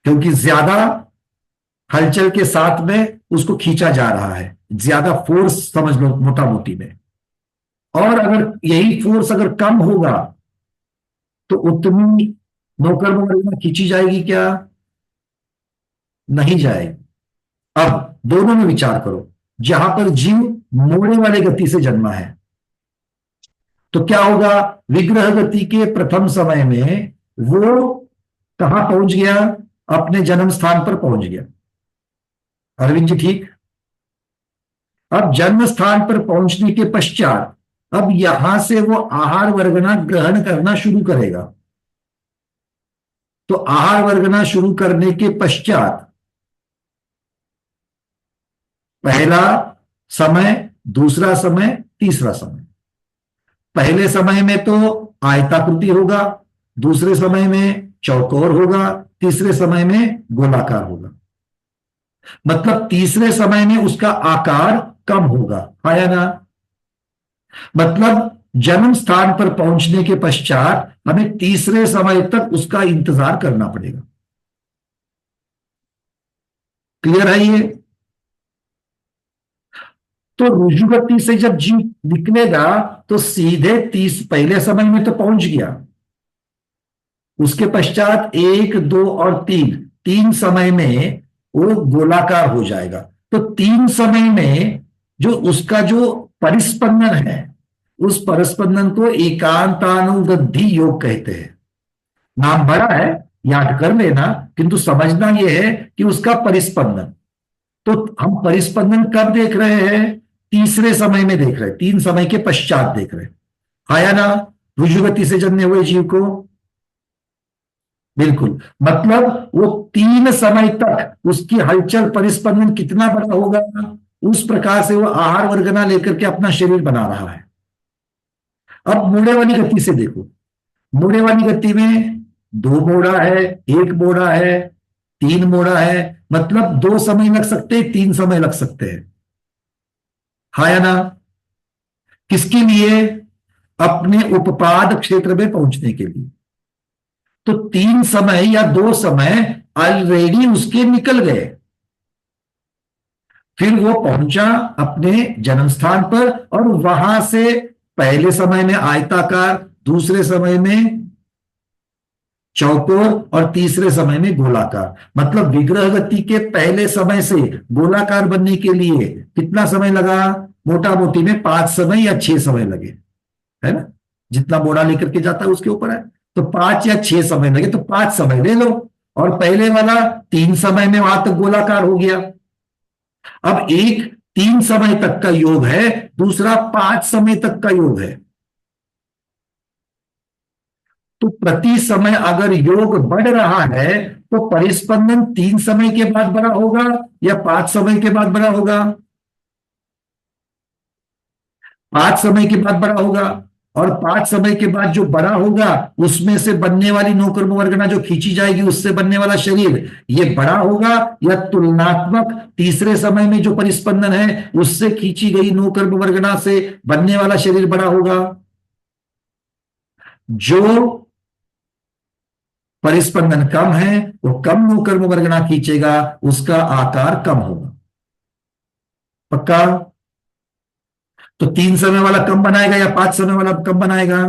[SPEAKER 1] क्योंकि ज्यादा हलचल के साथ में उसको खींचा जा रहा है, ज्यादा फोर्स समझ लो मोटा मोटी में। और अगर यही फोर्स अगर कम होगा तो उतनी नौकर्म वर्गणा खींची जाएगी क्या? नहीं जाएगी। अब दोनों में विचार करो। जहां पर जीव मोड़े वाले गति से जन्मा है, तो क्या होगा? विग्रह गति के प्रथम समय में वो कहां पहुंच गया? अपने जन्म स्थान पर पहुंच गया। अरविंद जी ठीक? अब जन्म स्थान पर पहुंचने के पश्चात अब यहां से वो आहार वर्गना ग्रहण करना शुरू करेगा। तो आहार वर्गना शुरू करने के पश्चात पहला समय, दूसरा समय, तीसरा समय। पहले समय में तो आयताकृति होगा, दूसरे समय में चौकोर होगा, तीसरे समय में गोलाकार होगा। मतलब तीसरे समय में उसका आकार कम होगा, है या ना? मतलब जन्म स्थान पर पहुंचने के पश्चात हमें तीसरे समय तक उसका इंतजार करना पड़ेगा। क्लियर है ये? तो रुजुगति से जब जीव निकलेगा तो सीधे पहले समय में तो पहुंच गया, उसके पश्चात 1, 2 और 3 समय में वो गोलाकार हो जाएगा। तो 3 समय में जो उसका जो परिस्पंदन है, उस परिस्पंदन को एकांतानुवृद्धि योग कहते हैं। नाम बड़ा है, याद कर लेना, किंतु समझना यह है कि उसका परिस्पंदन। तो हम परिस्पंदन कब देख रहे हैं? तीसरे समय में देख रहे हैं, 3 समय के पश्चात देख रहे हैं, आया ना? रुजुगति से जन्मे हुए जीव को बिल्कुल। मतलब वो 3 समय तक उसकी हलचल परिस्पंदन कितना बड़ा होगा, उस प्रकार से वो आहार वर्गना लेकर के अपना शरीर बना रहा है। अब मोड़े वाली गति से देखो। मोड़े वाली गति में 2 मोड़ा है, 1 मोड़ा है, 3 मोड़ा है। मतलब 2 समय लग सकते हैं, 3 समय लग सकते हैं, हाँ या ना? किसके लिए? अपने उपपाद क्षेत्र में पहुंचने के लिए। तो 3 समय या 2 समय ऑलरेडी उसके निकल गए। फिर वो पहुंचा अपने जन्म स्थान पर, और वहां से पहले समय में आयताकार, दूसरे समय में चौकोर और तीसरे समय में गोलाकार। मतलब विग्रह गति के पहले समय से गोलाकार बनने के लिए कितना समय लगा? मोटा मोटी में 5 समय या 6 समय लगे, है ना, जितना बोरा लेकर के जाता है उसके ऊपर है। तो 5 या 6 समय लगे तो 5 समय ले लो, और पहले वाला 3 समय में वहां तक गोलाकार हो गया। अब एक 3 समय तक का योग है, दूसरा 5 समय तक का योग है। तो प्रति समय अगर योग बढ़ रहा है तो परिस्पंदन 3 समय के बाद बड़ा होगा या 5 समय के बाद बड़ा होगा? 5 समय के बाद बड़ा होगा। और 5 समय के बाद जो बड़ा होगा उसमें से बनने वाली नौकर्मवर्गना जो खींची जाएगी, उससे बनने वाला शरीर ये बड़ा होगा, या तुलनात्मक तीसरे समय में जो परिस्पंदन है उससे खींची गई नौकर्मवर्गना से बनने वाला शरीर बड़ा होगा? जो परिस्पंदन कम है वो कम नौकर्मवर्गना खींचेगा, उसका आकार कम होगा। पक्का? तो 3 समय वाला कम बनाएगा या 5 समय वाला कम बनाएगा?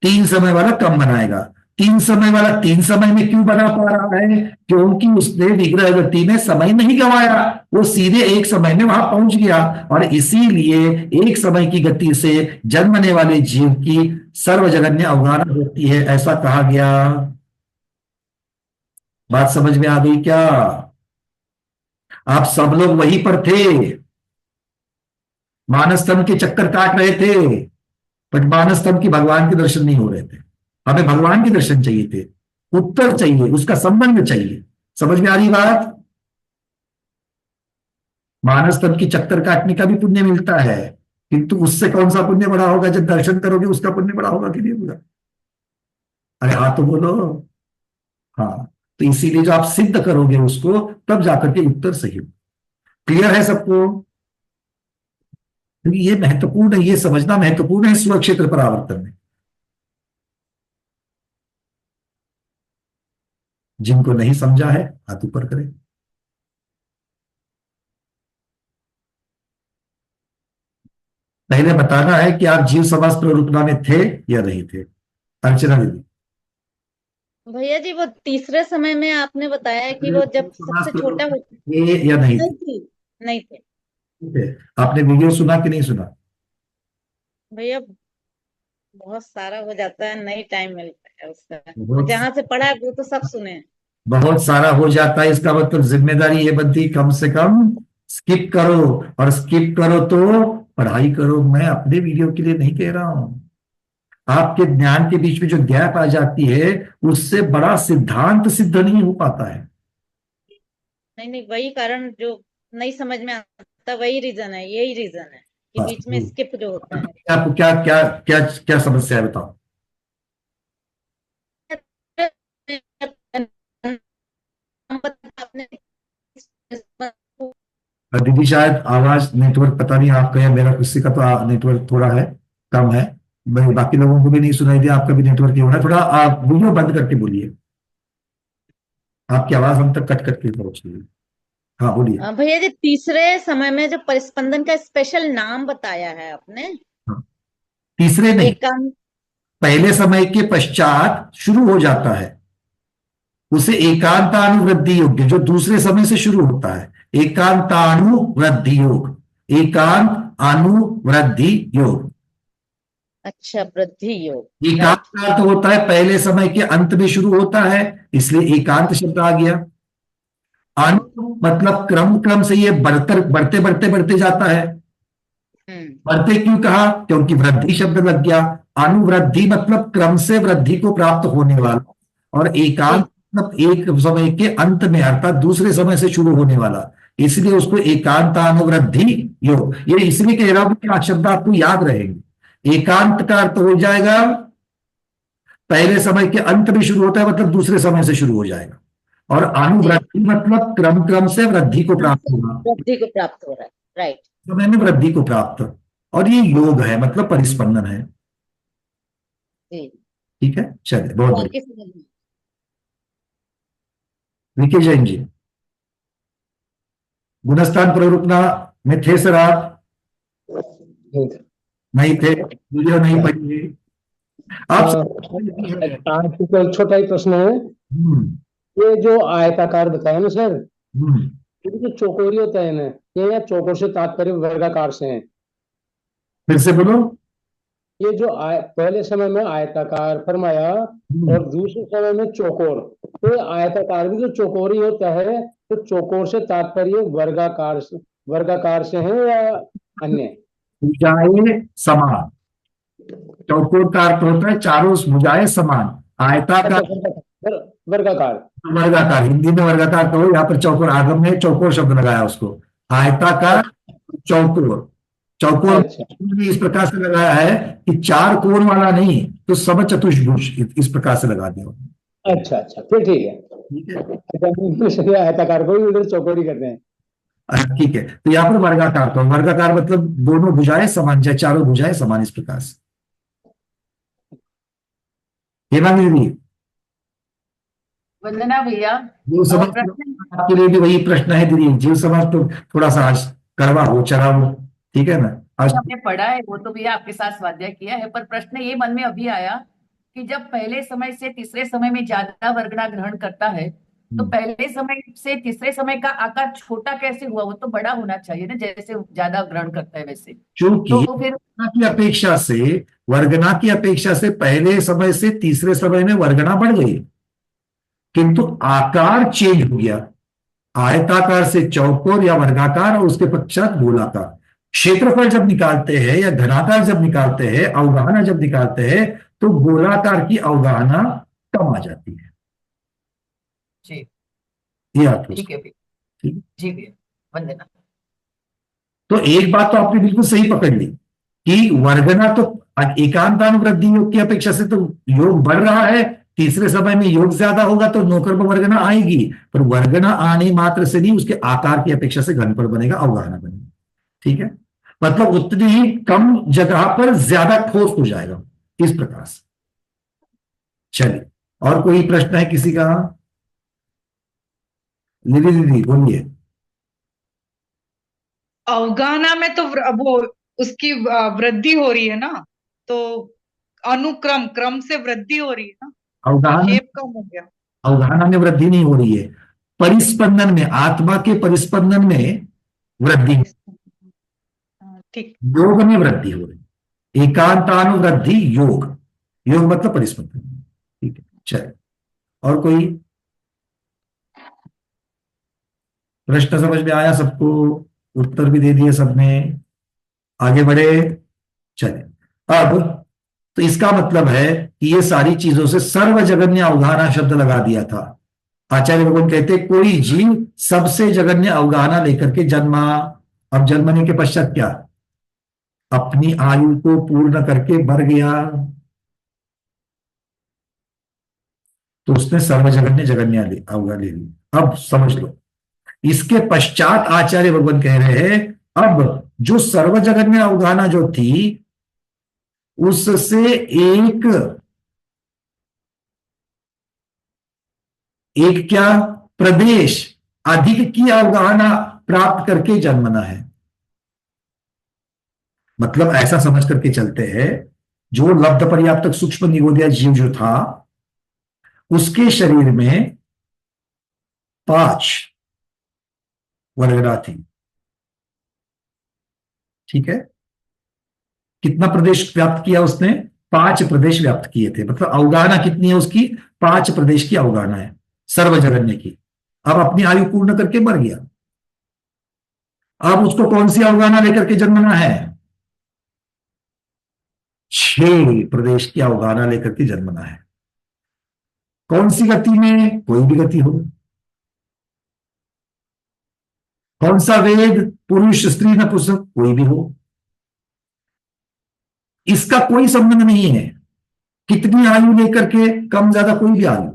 [SPEAKER 1] 3 समय वाला कम बनाएगा। 3 समय वाला 3 समय में क्यों बना पा रहा है? क्योंकि उसने विग्रह गति में समय नहीं गंवाया, वो सीधे एक समय में वहां पहुंच गया, और इसीलिए एक समय की गति से जन्मने वाले जीव की सर्वजगन्य अवगाहना होती है, ऐसा कहा गया। बात समझ में आ गई क्या? आप सब लोग वहीं पर थे, मानस्तंभ के चक्कर काट रहे थे, बट मानस्तंभ की भगवान के दर्शन नहीं हो रहे थे। हमें भगवान के दर्शन चाहिए थे, उत्तर चाहिए, उसका संबंध चाहिए। समझ में आ रही बात? मानस्तंभ की चक्कर काटने का भी पुण्य मिलता है, किंतु उससे कौन सा पुण्य बड़ा होगा? जब दर्शन करोगे उसका पुण्य बड़ा होगा कि नहीं होगा? अरे हाँ तो बोलो। हाँ, तो इसीलिए जो आप सिद्ध करोगे उसको, तब जाकर के उत्तर सही हो। क्लियर है सबको? क्योंकि ये महत्वपूर्ण है, ये समझना महत्वपूर्ण है स्वक्षेत्र परावर्तन में। जिनको नहीं समझा है हाथ ऊपर करें। पहले बताना है कि आप जीव समाज प्ररूपना में थे या नहीं थे। अर्चना दीदी,
[SPEAKER 12] भैया जी वो तीसरे समय में आपने बताया कि वो जब सबसे छोटा हो
[SPEAKER 1] थे या नहीं
[SPEAKER 12] नहीं
[SPEAKER 1] थे?
[SPEAKER 12] थी, नहीं थे
[SPEAKER 1] थे। आपने वीडियो सुना कि नहीं सुना?
[SPEAKER 12] भैया, बहुत सारा हो जाता है, नहीं टाइम मिलता है उसका।
[SPEAKER 1] बहुत
[SPEAKER 12] जहां से पढ़ा है वो तो सब सुने हैं।
[SPEAKER 1] बहुत सारा हो जाता है, इसका मतलब जिम्मेदारी ये बनती है कम से कम स्किप करो, और स्किप करो तो पढ़ाई करो। मैं अपने वीडियो के लिए नहीं कह रहा हूं। आपके ज्ञान के बीच में जो गैप आ जाती है उससे बड़ा सिद्धांत सिद्ध नहीं हो पाता है।
[SPEAKER 12] नहीं नहीं, वही कारण जो नहीं समझ में आता, वही रीजन है, यही रीजन है कि बीच में स्किप जो होता है।
[SPEAKER 1] आपको क्या क्या क्या क्या समस्या है बताओ? दीदी शायद आवाज नेटवर्क पता नहीं आपका या मेरा, किसी का तो नेटवर्क थोड़ा है, कम है। मैं बाकी लोगों को भी नहीं सुनाई दिया, आपका भी नेटवर्क ही होना। थोड़ा आप वीडियो बंद करके बोलिए, आपकी आवाज हम तक कट करके पहुंच रही है। हाँ बोलिए।
[SPEAKER 12] भैया जी तीसरे समय में जो परिस्पंदन का स्पेशल नाम बताया है आपने,
[SPEAKER 1] हाँ, तीसरे नहीं, पहले समय के पश्चात शुरू हो जाता है, उसे एकांतानुवृद्धि योग, जो दूसरे समय से शुरू होता है। एकांतानुवृद्धि योग, एकांत अनुवृद्धि योग।
[SPEAKER 12] अच्छा, वृद्धि योग।
[SPEAKER 1] एकांत का अर्थ होता है पहले समय के अंत में शुरू होता है, इसलिए एकांत शब्द आ गया। अनु मतलब क्रम क्रम से ये बढ़ते बढ़ते बढ़ते बढ़ते जाता है। बढ़ते क्यों कहा? क्योंकि वृद्धि शब्द लग गया। अनुवृद्धि मतलब क्रम से वृद्धि को प्राप्त होने वाला, और एकांत मतलब एक समय के अंत में अर्थात दूसरे समय से शुरू होने वाला, इसलिए उसको एकांतानुवृद्धि योग। ये इसलिए कह रहा हूं कि शब्द आपको याद रहेंगे। एकांत का अर्थ हो जाएगा पहले समय के अंत में शुरू होता है, मतलब दूसरे समय से शुरू हो जाएगा। और अनुवृद्धि मतलब क्रम क्रम से वृद्धि को प्राप्त होगा,
[SPEAKER 12] वृद्धि को प्राप्त हो रहा है, राइट,
[SPEAKER 1] समय में वृद्धि को प्राप्त। और ये योग है, मतलब परिस्पंदन है। ठीक है, चलिए, बहुत बढ़िया। विके जैन जी, गुणस्थान प्ररूपना में थे सर आप? नहीं थे, वीडियो नहीं पढ़ी।
[SPEAKER 13] छोटा ही प्रश्न है, ये जो आयताकार बताया ना सर, जो चौकोरी होता है ना, ये या चौकोर से तात्पर्य वर्गाकार से है।
[SPEAKER 1] फिर से बोलो।
[SPEAKER 13] ये जो पहले समय में आयताकार फरमाया और दूसरे समय में चौकोर, तो ये आयताकार भी जो चौकोरी होता है, तो चौकोर से तात्पर्य वर्गाकार से है या अन्य?
[SPEAKER 1] भुजाएं समान, चौकोर का अर्थ होता है चारों भुजाएं समान, आयताकार
[SPEAKER 13] वर्गाकार।
[SPEAKER 1] वर्गाकार, हिंदी में वर्गाकार कहो, यहाँ पर चौकोर, आगम ने चौकोर शब्द लगाया उसको, आयताकार चौकोर। चौकोर इस प्रकार से लगाया है कि चार कोण वाला नहीं, तो समचतुष्भुज इस प्रकार से लगा दिया।
[SPEAKER 13] अच्छा अच्छा, फिर ठीक है। आयताकार को भी उधर चौकोरी करते हैं।
[SPEAKER 1] ठीक है, तो यहाँ पर वर्गाकार तो वर्गाकार मतलब दोनों भुजाएं समान, चाहे चारों भुजाएं समान, इस प्रकार से। हेमांगी दीदी,
[SPEAKER 14] वंदना भैया,
[SPEAKER 1] जीव समाज आपके लिए भी वही प्रश्न है दीदी। जीव समाज तो थोड़ा सा आज कड़वा हो, चढ़ा हो, ठीक है ना। आज
[SPEAKER 14] हमने पढ़ा है वो तो भैया आपके साथ स्वाध्याय किया है, पर प्रश्न ये मन में अभी आया कि जब पहले समय से तीसरे समय में ज्यादा वर्गना ग्रहण करता है, तो पहले समय से तीसरे समय का आकार छोटा कैसे हुआ? वो तो बड़ा होना चाहिए ना, जैसे ज्यादा ग्रहण करता है वैसे।
[SPEAKER 1] क्योंकि
[SPEAKER 14] तो फिर
[SPEAKER 1] वर्गना की अपेक्षा से पहले समय से तीसरे समय में वर्गना बढ़ गई, किंतु आकार चेंज हो गया, आयताकार से चौकोर या वर्गाकार और उसके पश्चात गोलाकार। क्षेत्रफल जब निकालते हैं या घनाकार जब निकालते हैं, अवगाहना जब निकालते हैं, तो गोलाकार की अवगाहना कम आ जाती है।
[SPEAKER 14] जी
[SPEAKER 1] ये आप
[SPEAKER 14] ठीक है भैया,
[SPEAKER 1] ठीक,
[SPEAKER 14] जी भैया, वंदना।
[SPEAKER 1] तो एक बात तो आपने बिल्कुल सही पकड़ ली कि वर्गना तो एकांतानुवृद्धि योग की अपेक्षा से तो योग बढ़ रहा है, तीसरे समय में योग ज्यादा होगा तो नौकर पर वर्गना आएगी, पर वर्गना आने मात्र से नहीं, उसके आकार की अपेक्षा से घनफल बनेगा, अवगाहना बनेगा। ठीक है, मतलब उतनी ही कम जगह पर ज्यादा ठोस हो जाएगा, इस प्रकार से। चलिए, और कोई प्रश्न है किसी का? निधि दीदी बोलिए।
[SPEAKER 15] अवगाहना में तो वो उसकी वृद्धि हो रही है ना, तो अनुक्रम क्रम से वृद्धि हो रही है ना,
[SPEAKER 1] अवगाहना,
[SPEAKER 15] शेप कम हो गया।
[SPEAKER 1] अवगाहना में वृद्धि नहीं हो रही है, परिस्पंदन में, आत्मा के परिस्पंदन में वृद्धि,
[SPEAKER 15] ठीक,
[SPEAKER 1] योग में वृद्धि हो रही, एकांतानुवृद्धि योग, योग मतलब परिस्पंदन। ठीक है, चलिए, और कोई प्रश्न समझ में आया सबको? उत्तर भी दे दिए सबने, आगे बढ़े। चले, अब तो इसका मतलब है कि ये सारी चीजों से सर्वजगन्य अवगाहना शब्द लगा दिया था। आचार्य भगवान कहते कोई जीव सबसे जगन्य अवगाहना लेकर के जन्मा। अब जन्मने के पश्चात क्या? अपनी आयु को पूर्ण करके मर गया, तो उसने सर्वजगन्य जगन्य अवगाहना ले ली। अब समझ लो, इसके पश्चात आचार्य भगवान कह रहे हैं अब जो सर्वजगन्य अवगाहना जो थी, उससे एक क्या प्रदेश अधिक की अवगाहना प्राप्त करके जन्मना है। मतलब ऐसा समझ करके चलते हैं, जो लब्ध पर्याप्तक सूक्ष्म निगोदिया जीव जो था, उसके शरीर में 5 वर्गना थी। ठीक है, कितना प्रदेश व्याप्त किया उसने? 5 प्रदेश व्याप्त किए थे। मतलब अवगाहना कितनी है उसकी? 5 प्रदेश की अवगाहना है सर्वजगन्य की। अब अपनी आयु पूर्ण करके मर गया, अब उसको कौन सी अवगाहना लेकर के जन्मना है? 6 प्रदेश की अवगाहना लेकर के जन्मना है। कौन सी गति में? कोई भी गति हो। कौन सा वेद? पुरुष स्त्री नपुंसक, कोई भी हो, इसका कोई संबंध नहीं है। कितनी आयु लेकर के, कम ज्यादा कोई भी आयु,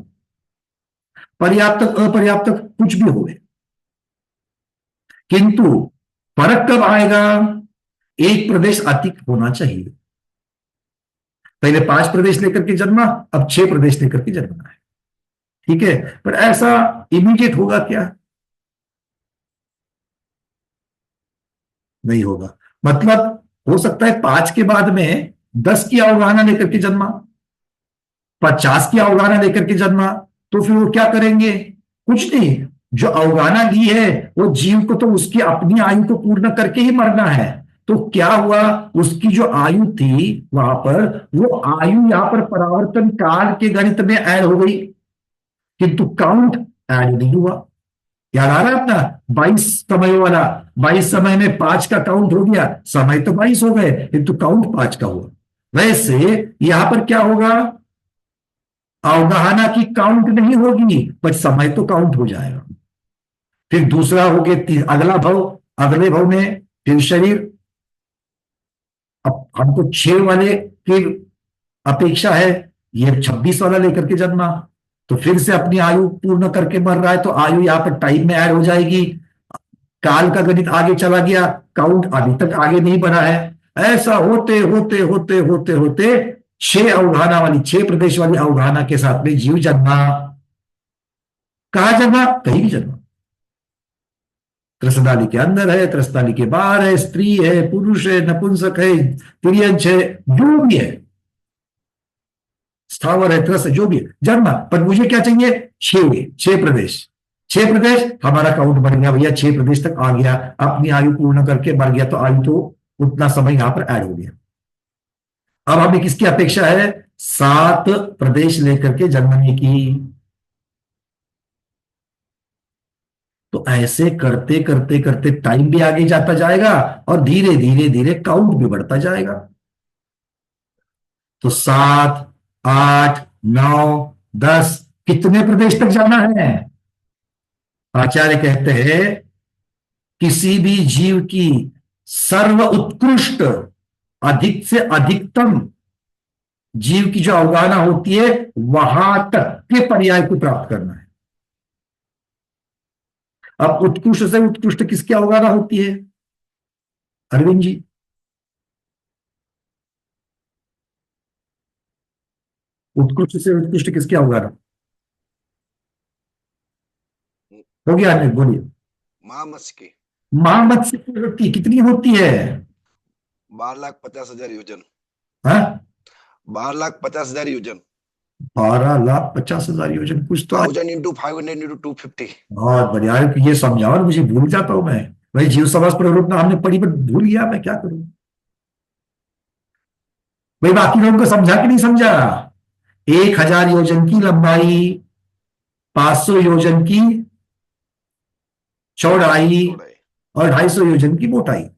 [SPEAKER 1] पर्याप्तक अपर्याप्तक कुछ भी हो, किंतु फर्क कब आएगा? एक प्रदेश अतिक होना चाहिए। पहले 5 प्रदेश लेकर के जन्मा, अब 6 प्रदेश लेकर के जन्मना है। ठीक है, पर ऐसा इमीडिएट होगा क्या? नहीं होगा। मतलब हो सकता है 5 के बाद में 10 की अवगाहना लेकर के जन्मा, 50 की अवगाहना लेकर के जन्मा, तो फिर वो क्या करेंगे? कुछ नहीं, जो अवगाहना ली है वो जीव को तो उसकी अपनी आयु को पूर्ण करके ही मरना है। तो क्या हुआ, उसकी जो आयु थी वहां पर, वो आयु यहां पर परावर्तन काल के गणित में ऐड हो गई, किंतु काउंट ऐड नहीं हुआ। याद आ रहा है अपना 22 समय वाला, 22 समय में 5 का काउंट हो गया, समय तो 22 हो गए किंतु काउंट 5 का हुआ। वैसे यहां पर क्या होगा, अवगाहना की काउंट नहीं होगी पर समय तो काउंट हो जाएगा। फिर दूसरा हो गया अगला भव, अगले भव में फिर शरीर। अब हमको 6 वाले की अपेक्षा है, ये 26 वाला लेकर के जन्मा, तो फिर से अपनी आयु पूर्ण करके मर रहा है, तो आयु यहां पर टाइम में ऐड हो जाएगी। काल का गणित आगे चला गया, काउंट अभी तक आगे नहीं बढ़ा है। ऐसा होते होते होते होते होते 6 अवगाहना वाली, 6 प्रदेश वाली अवगाहना के साथ में जीव जन्मा। कहा जन्मा, कहीं भी जन्मा। त्रसनाली के अंदर है, त्रसनाली के बाहर है, स्त्री है, पुरुष है, नपुंसक है, तिर्यंच है, जो भी है, स्थावर है, त्रस है, जो भी है, जन्मा। पर मुझे क्या चाहिए, 6 प्रदेश। 6 प्रदेश हमारा काउंट बन गया भैया, 6 प्रदेश तक आ गया, अपनी आयु पूर्ण करके मर गया, तो आयु तो उतना समय यहां पर ऐड हो गया। अब हमें किसकी अपेक्षा है, 7 प्रदेश लेकर के जन्मने की। तो ऐसे करते करते करते टाइम भी आगे जाता जाएगा और धीरे धीरे धीरे काउंट भी बढ़ता जाएगा। तो 7, 8, 9, 10 कितने प्रदेश तक जाना है। आचार्य कहते हैं किसी भी जीव की सर्व उत्कृष्ट, अधिक से अधिकतम जीव की जो अवगाहना होती है वहां तक के पर्याय को प्राप्त करना है। अब उत्कृष्ट से उत्कृष्ट किसकी अवगाहना होती है, अरविंद जी। उत्कृष्ट से उत्कृष्ट किसकी अवगाहना हो गया, अरविंद बोलिए।
[SPEAKER 16] महामत्स्य की।
[SPEAKER 1] महामत्स्य की कितनी होती है,
[SPEAKER 16] 12,50,000 योजन।
[SPEAKER 1] हाँ,
[SPEAKER 16] 12,50,000 योजन।
[SPEAKER 1] 12,50,000 योजन, कुछ तो
[SPEAKER 16] 1000 into 500 into 250।
[SPEAKER 1] बहुत बढ़िया है, ये समझाओ, मुझे भूल जाता हूं मैं। भाई जीव समाज प्रवृत्ति हमने पढ़ी पर भूल गया, मैं क्या करूं। भाई बाकी लोगों को समझा कि नहीं समझा। 1000 योजन की लंबाई, 500 योजन की चौड़ाई और 250 योजन की मोटाई,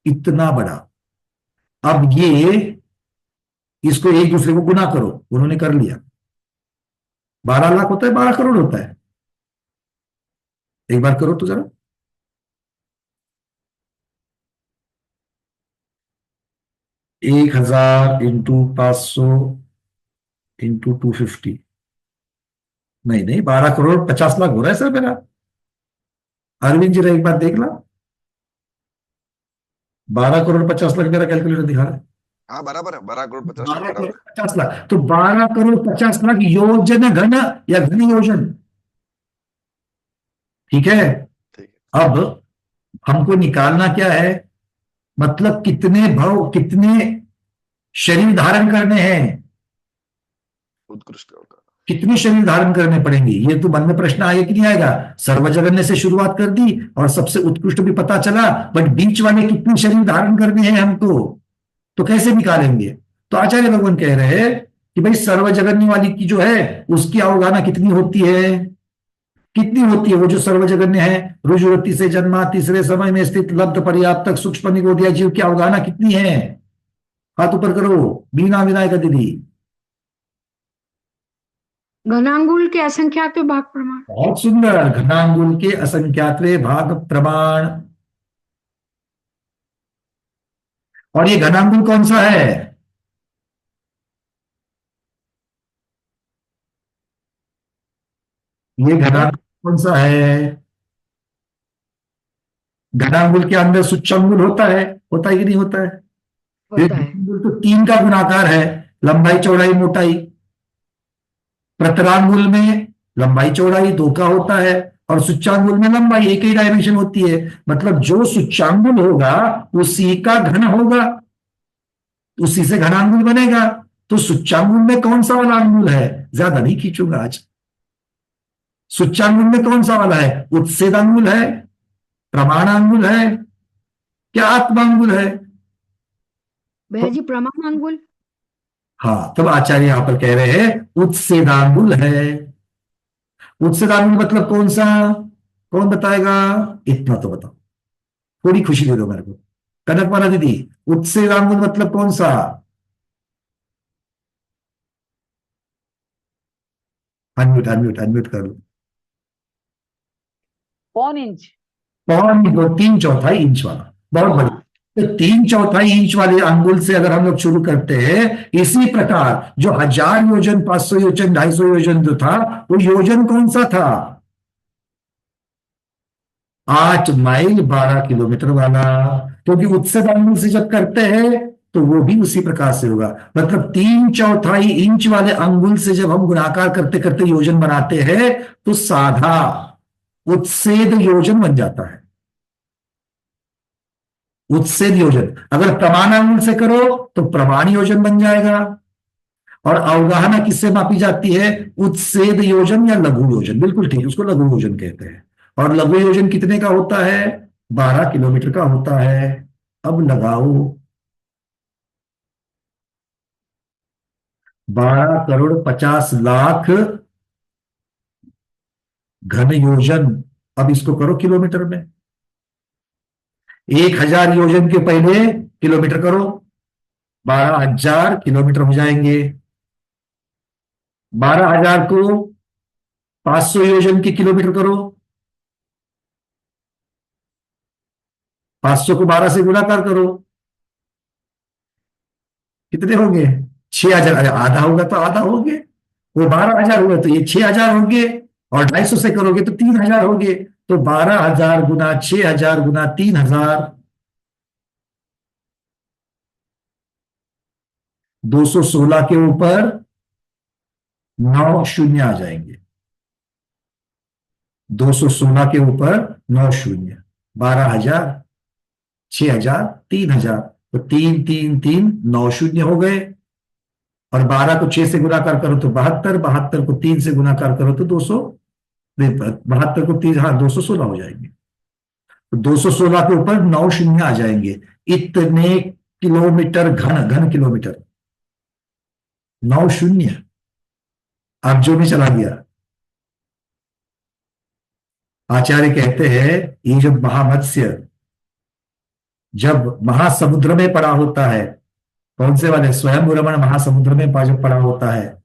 [SPEAKER 1] इतना बड़ा। अब ये इसको एक दूसरे को गुना करो, उन्होंने कर लिया। 12 लाख होता है, 12 करोड़ होता है, एक बार करो तो जरा। 1000 इंटू 500 इंटू 250, नहीं नहीं, 12 करोड़ 50 लाख हो रहा है सर मेरा। अरविंद जी एक बात देख ला, 12 करोड़ 50 लाख मेरा कैलकुलेटर दिखा रहा है।
[SPEAKER 16] हाँ बराबर है, 12 करोड़ 50
[SPEAKER 1] 12 करोड़ 50 लाख, तो 12 करोड़ 50 लाख योजन घन या घन योजन, ठीक है। अब हमको निकालना क्या है, मतलब कितने भव, कितने शरीर धारण करने हैं,
[SPEAKER 16] उत्कृष्ट होगा,
[SPEAKER 1] कितने शरीर धारण करने पड़ेंगे। ये तो मन में प्रश्न आएगा कि नहीं आएगा। सर्वजगन्य से शुरुआत कर दी और सबसे उत्कृष्ट भी पता चला, बट बीच वाले कितने शरीर धारण करने हैं हमको, तो कैसे निकालेंगे। तो आचार्य भगवान कह रहे हैं कि भाई सर्वजगन्य वाली की जो है उसकी अवगाहना कितनी होती है, कितनी होती है। वो जो सर्वजगन्य है, रुजुवती से जन्मा, तीसरे समय में स्थित, लब्ध पर्याप्तक, सूक्ष्म निगोदिया जीव की अवगाहना कितनी है, हाथ ऊपर करो, बीना विनायक दीदी।
[SPEAKER 17] घनांगुल के असंख्यात्वे भाग प्रमाण।
[SPEAKER 1] बहुत सुंदर, घनांगुल के असंख्यात्वे भाग प्रमाण। और ये घनांगुल कौन सा है, ये घनांगुल कौन सा है। घनांगुल के अंदर सूच्यांगुल होता है कि नहीं होता है। घनांगुल तो 3 का गुणाकार है, लंबाई चौड़ाई मोटाई। प्रतरांगुल में लंबाई चौड़ाई 2 का होता है और सूच्यांगुल में लंबाई 1 ही डायमेंशन होती है। मतलब जो सूच्यांगुल होगा उसी का घन होगा, उसी से घनांगुल बनेगा। तो सूच्यांगुल में कौन सा वाला अंगुल है, ज्यादा नहीं खींचूंगा आज, सूच्यांगुल में कौन सा वाला है? उत्सेदांगुल है, प्रमाणांगुल है, क्या आत्मांगुल है?
[SPEAKER 17] भैया जी प्रमाणांगुल।
[SPEAKER 1] हाँ, तब आचार्य यहां पर कह रहे हैं उत्सेदांगुल है। उत्सेदांगुल मतलब कौन सा? कौन बताएगा? इतना तो बताओ, थोड़ी खुशी दे दो मेरे को। कनकमाला दीदी, उत्सेदांगुल मतलब कौन सा? अनम्यूट अनम्यूट अनम्यूट कर लो।
[SPEAKER 11] पौन इंच।
[SPEAKER 1] पौन 3/4 इंच वाला, बहुत बढ़िया। तो 3/4 इंच वाले अंगुल से अगर हम लोग शुरू करते हैं, इसी प्रकार जो 1000 योजन, 500 योजन, 250 योजन जो था, वो योजन कौन सा था? 8 माइल 12 किलोमीटर वाला। क्योंकि उत्सव अंगुल से जब करते हैं तो वो भी उसी प्रकार से होगा। मतलब 3/4 इंच वाले अंगुल से जब हम गुणाकार करते करते योजन बनाते हैं तो साधा उत्सेद योजन बन जाता है। उत्सेद योजन अगर प्रमाण अंगुल से करो तो प्रमाण योजन बन जाएगा। और अवगाहना किससे मापी जाती है? उत्सेद योजन या लघु योजन। बिल्कुल ठीक, उसको लघु योजन कहते हैं। और लघु योजन कितने का होता है? 12 किलोमीटर का होता है। अब लगाओ 12,50,00,000 घन योजन। अब इसको करो किलोमीटर में। 1000 योजन के पहले किलोमीटर करो, 12,000 किलोमीटर हो जाएंगे। 12,000 को 500 योजन के किलोमीटर करो, 500 को 12 से गुणाकार करो, कितने होंगे? 6,000। अरे आधा होगा तो आधा होंगे, वो 12,000 हुआ तो ये 6,000 होंगे। और 250 से करोगे तो 3,000 होंगे। तो 12,000 गुना 6,000 गुना 3,000, 216 के ऊपर 9 शून्य आ जाएंगे। 216 के ऊपर 9 शून्य, 12,000, 6,000, 3,000। तो 3 3 3 9 शून्य हो गए। और 12 को 6 से गुणाकार करो तो 72, 72 को 3 से गुणाकार करो तो 200, 72 को 3, हाँ 216 हो जाएंगे। तो 216 के ऊपर 9 शून्य आ जाएंगे। इतने किलोमीटर घन, घन किलोमीटर, 9 शून्य। अब जो में चला गया। आचार्य कहते हैं ये जब महामत्स्य जब महासमुद्र में पड़ा होता है, कौन से वाले? स्वयं रमण महासमुद्र में जब पड़ा होता है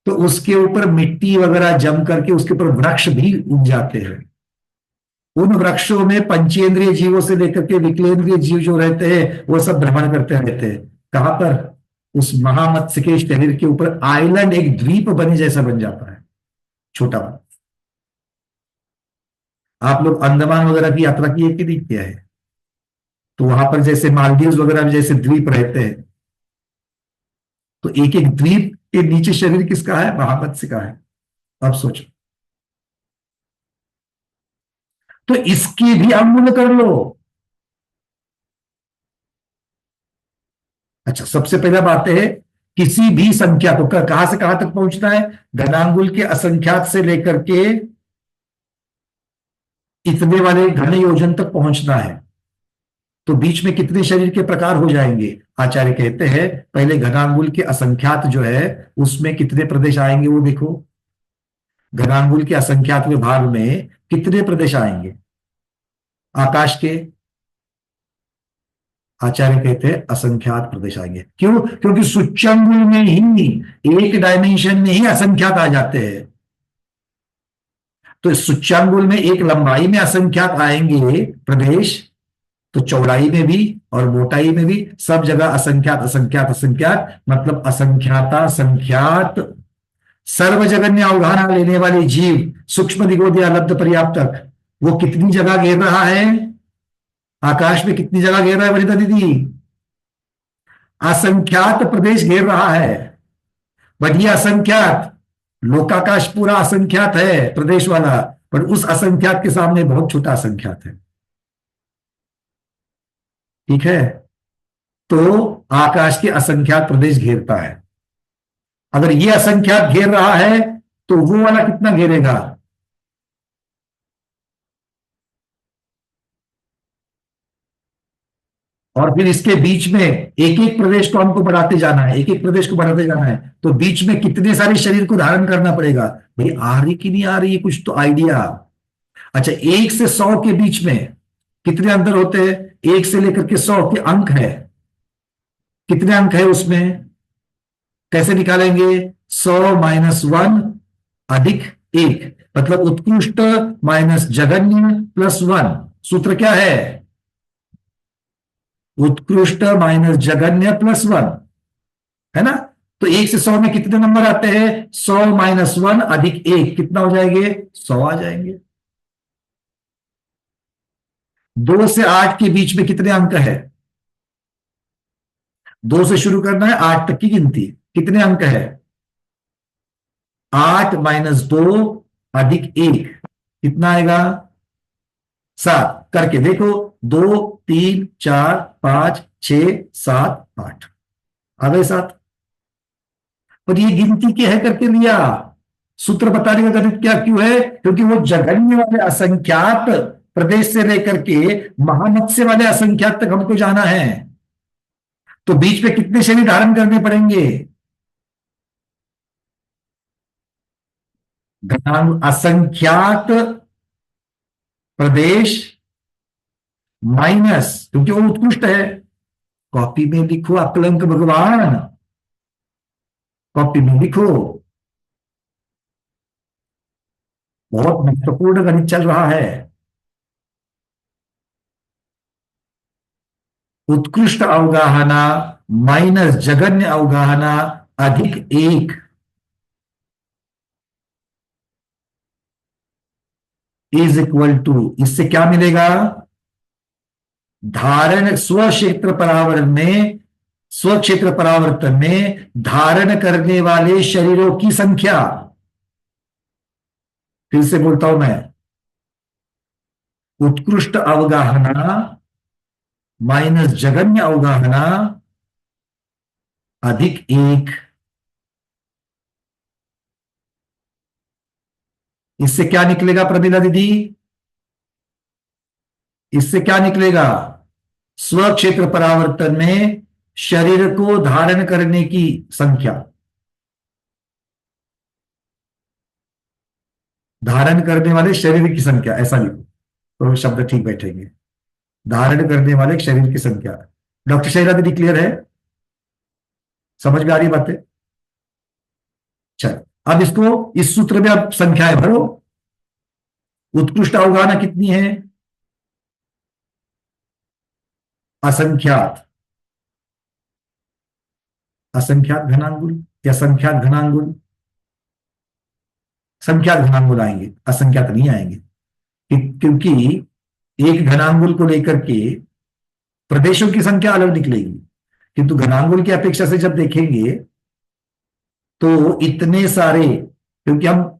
[SPEAKER 1] तो उसके ऊपर मिट्टी वगैरह जम करके उसके ऊपर वृक्ष भी उग जाते हैं। उन वृक्षों में पंचेंद्रिय जीवों से लेकर के विकलेंद्रिय जीव जो रहते हैं वो सब भ्रमण करते रहते हैं। कहां पर? उस महामत्स्य के शरीर के ऊपर आइलैंड, एक द्वीप बने जैसा बन जाता है, छोटा वाला। आप लोग अंडमान वगैरह की यात्रा की है कि नहीं किया है? तो वहां पर जैसे मालदीव वगैरह में जैसे द्वीप रहते हैं, तो एक एक द्वीप के नीचे शरीर किसका है? महामत्स्य का है। अब सोचो, तो इसकी भी अंगुल कर लो। अच्छा, सबसे पहला बात है किसी भी संख्या को कहां से कहां तक पहुंचना है? घनांगुल के असंख्यात से लेकर के इतने वाले घन योजन तक पहुंचना है। तो बीच में कितने शरीर के प्रकार हो जाएंगे? आचार्य कहते हैं पहले घनांगुल के असंख्यात जो है उसमें कितने प्रदेश आएंगे वो देखो। घनांगुल के असंख्यात विभाग में कितने प्रदेश आएंगे आकाश के? आचार्य कहते हैं असंख्यात प्रदेश आएंगे। क्यों? क्योंकि सूच्यंगुल में ही एक डायमेंशन में ही असंख्यात आ जाते हैं। तो सूच्यंगुल में एक लंबाई में असंख्यात आएंगे प्रदेश, तो चौड़ाई में भी और मोटाई में भी सब जगह असंख्यात असंख्यात असंख्यात, मतलब असंख्याता संख्यात। सर्वजगन्य अवगाहना लेने वाले जीव सूक्ष्म निगोदिया लब्ध पर्याप्तक वो कितनी जगह घेर रहा है? आकाश में कितनी जगह घेर रहा है वनिता दीदी? असंख्यात प्रदेश घेर रहा है। बट ये असंख्यात, लोकाकाश पूरा असंख्यात है प्रदेश वाला, पर उस असंख्यात के सामने बहुत छोटा असंख्यात है। ठीक है? तो आकाश के असंख्यात प्रदेश घेरता है। अगर ये असंख्यात घेर रहा है तो वो वाला कितना घेरेगा? और फिर इसके बीच में एक एक प्रदेश को हमको बढ़ाते जाना है, एक एक प्रदेश को बढ़ाते जाना है, तो बीच में कितने सारे शरीर को धारण करना पड़ेगा। भाई आ रही कि नहीं आ रही है कुछ तो आइडिया। अच्छा, 1 से 100 के बीच में कितने अंतर होते हैं? 1 से लेकर के 100 के अंक है, कितने अंक है उसमें, कैसे निकालेंगे? 100 माइनस 1 अधिक 1, मतलब उत्कृष्ट माइनस जघन्य प्लस 1। सूत्र क्या है? उत्कृष्ट माइनस जघन्य प्लस 1, है ना। तो 1 से 100 में कितने नंबर आते हैं? 100 माइनस 1 अधिक 1, कितना हो जाएंगे? 100 आ जाएंगे। 2 से 8 के बीच में कितने अंक है? 2 से शुरू करना है 8 तक की गिनती, कितने अंक है? 8 माइनस 2 अधिक 1, कितना आएगा? 7। करके देखो, 2 3 4 5 6 7 8 आ गए 7। पर ये गिनती क्या है करके लिया, सूत्र बताने का गणित क्या क्यों है? क्योंकि वो जघन्य वाले असंख्यात प्रदेश से लेकर के महामत्स्य वाले असंख्यात तक हमको जाना है, तो बीच में कितने शरीर धारण करने पड़ेंगे? असंख्यात प्रदेश माइनस, क्योंकि वो उत्कृष्ट है। कॉपी में लिखो अकलंक भगवान, कॉपी में लिखो, बहुत महत्वपूर्ण गणित चल रहा है। उत्कृष्ट अवगाहना माइनस जघन्य अवगाहना अधिक 1 इज इक्वल टू, इससे क्या मिलेगा? धारण स्व क्षेत्र परावर्तन में धारण करने वाले शरीरों की संख्या। फिर से बोलता हूं मैं, उत्कृष्ट अवगाहना माइनस जघन्य अवगाहना अधिक 1, इससे क्या निकलेगा प्रमिला दीदी? इससे क्या निकलेगा? स्व क्षेत्र परावर्तन में शरीर को धारण करने की संख्या, धारण करने वाले शरीर की संख्या, ऐसा लिखो तो शब्द ठीक बैठेंगे। धारण करने वाले शरीर की संख्या। डॉक्टर शैला दीदी क्लियर है? समझ में आ रही बातें? चलो, अब इसको इस सूत्र में अब संख्याएं भरो। उत्कृष्ट अवगाहना कितनी है? असंख्यात, असंख्यात घनांगुल या संख्यात घनांगुल? संख्यात घनांगुल आएंगे, असंख्यात नहीं आएंगे, क्योंकि एक घनांगुल को लेकर के प्रदेशों की संख्या अलग निकलेगी, किंतु घनांगुल की अपेक्षा से जब देखेंगे तो इतने सारे, क्योंकि हम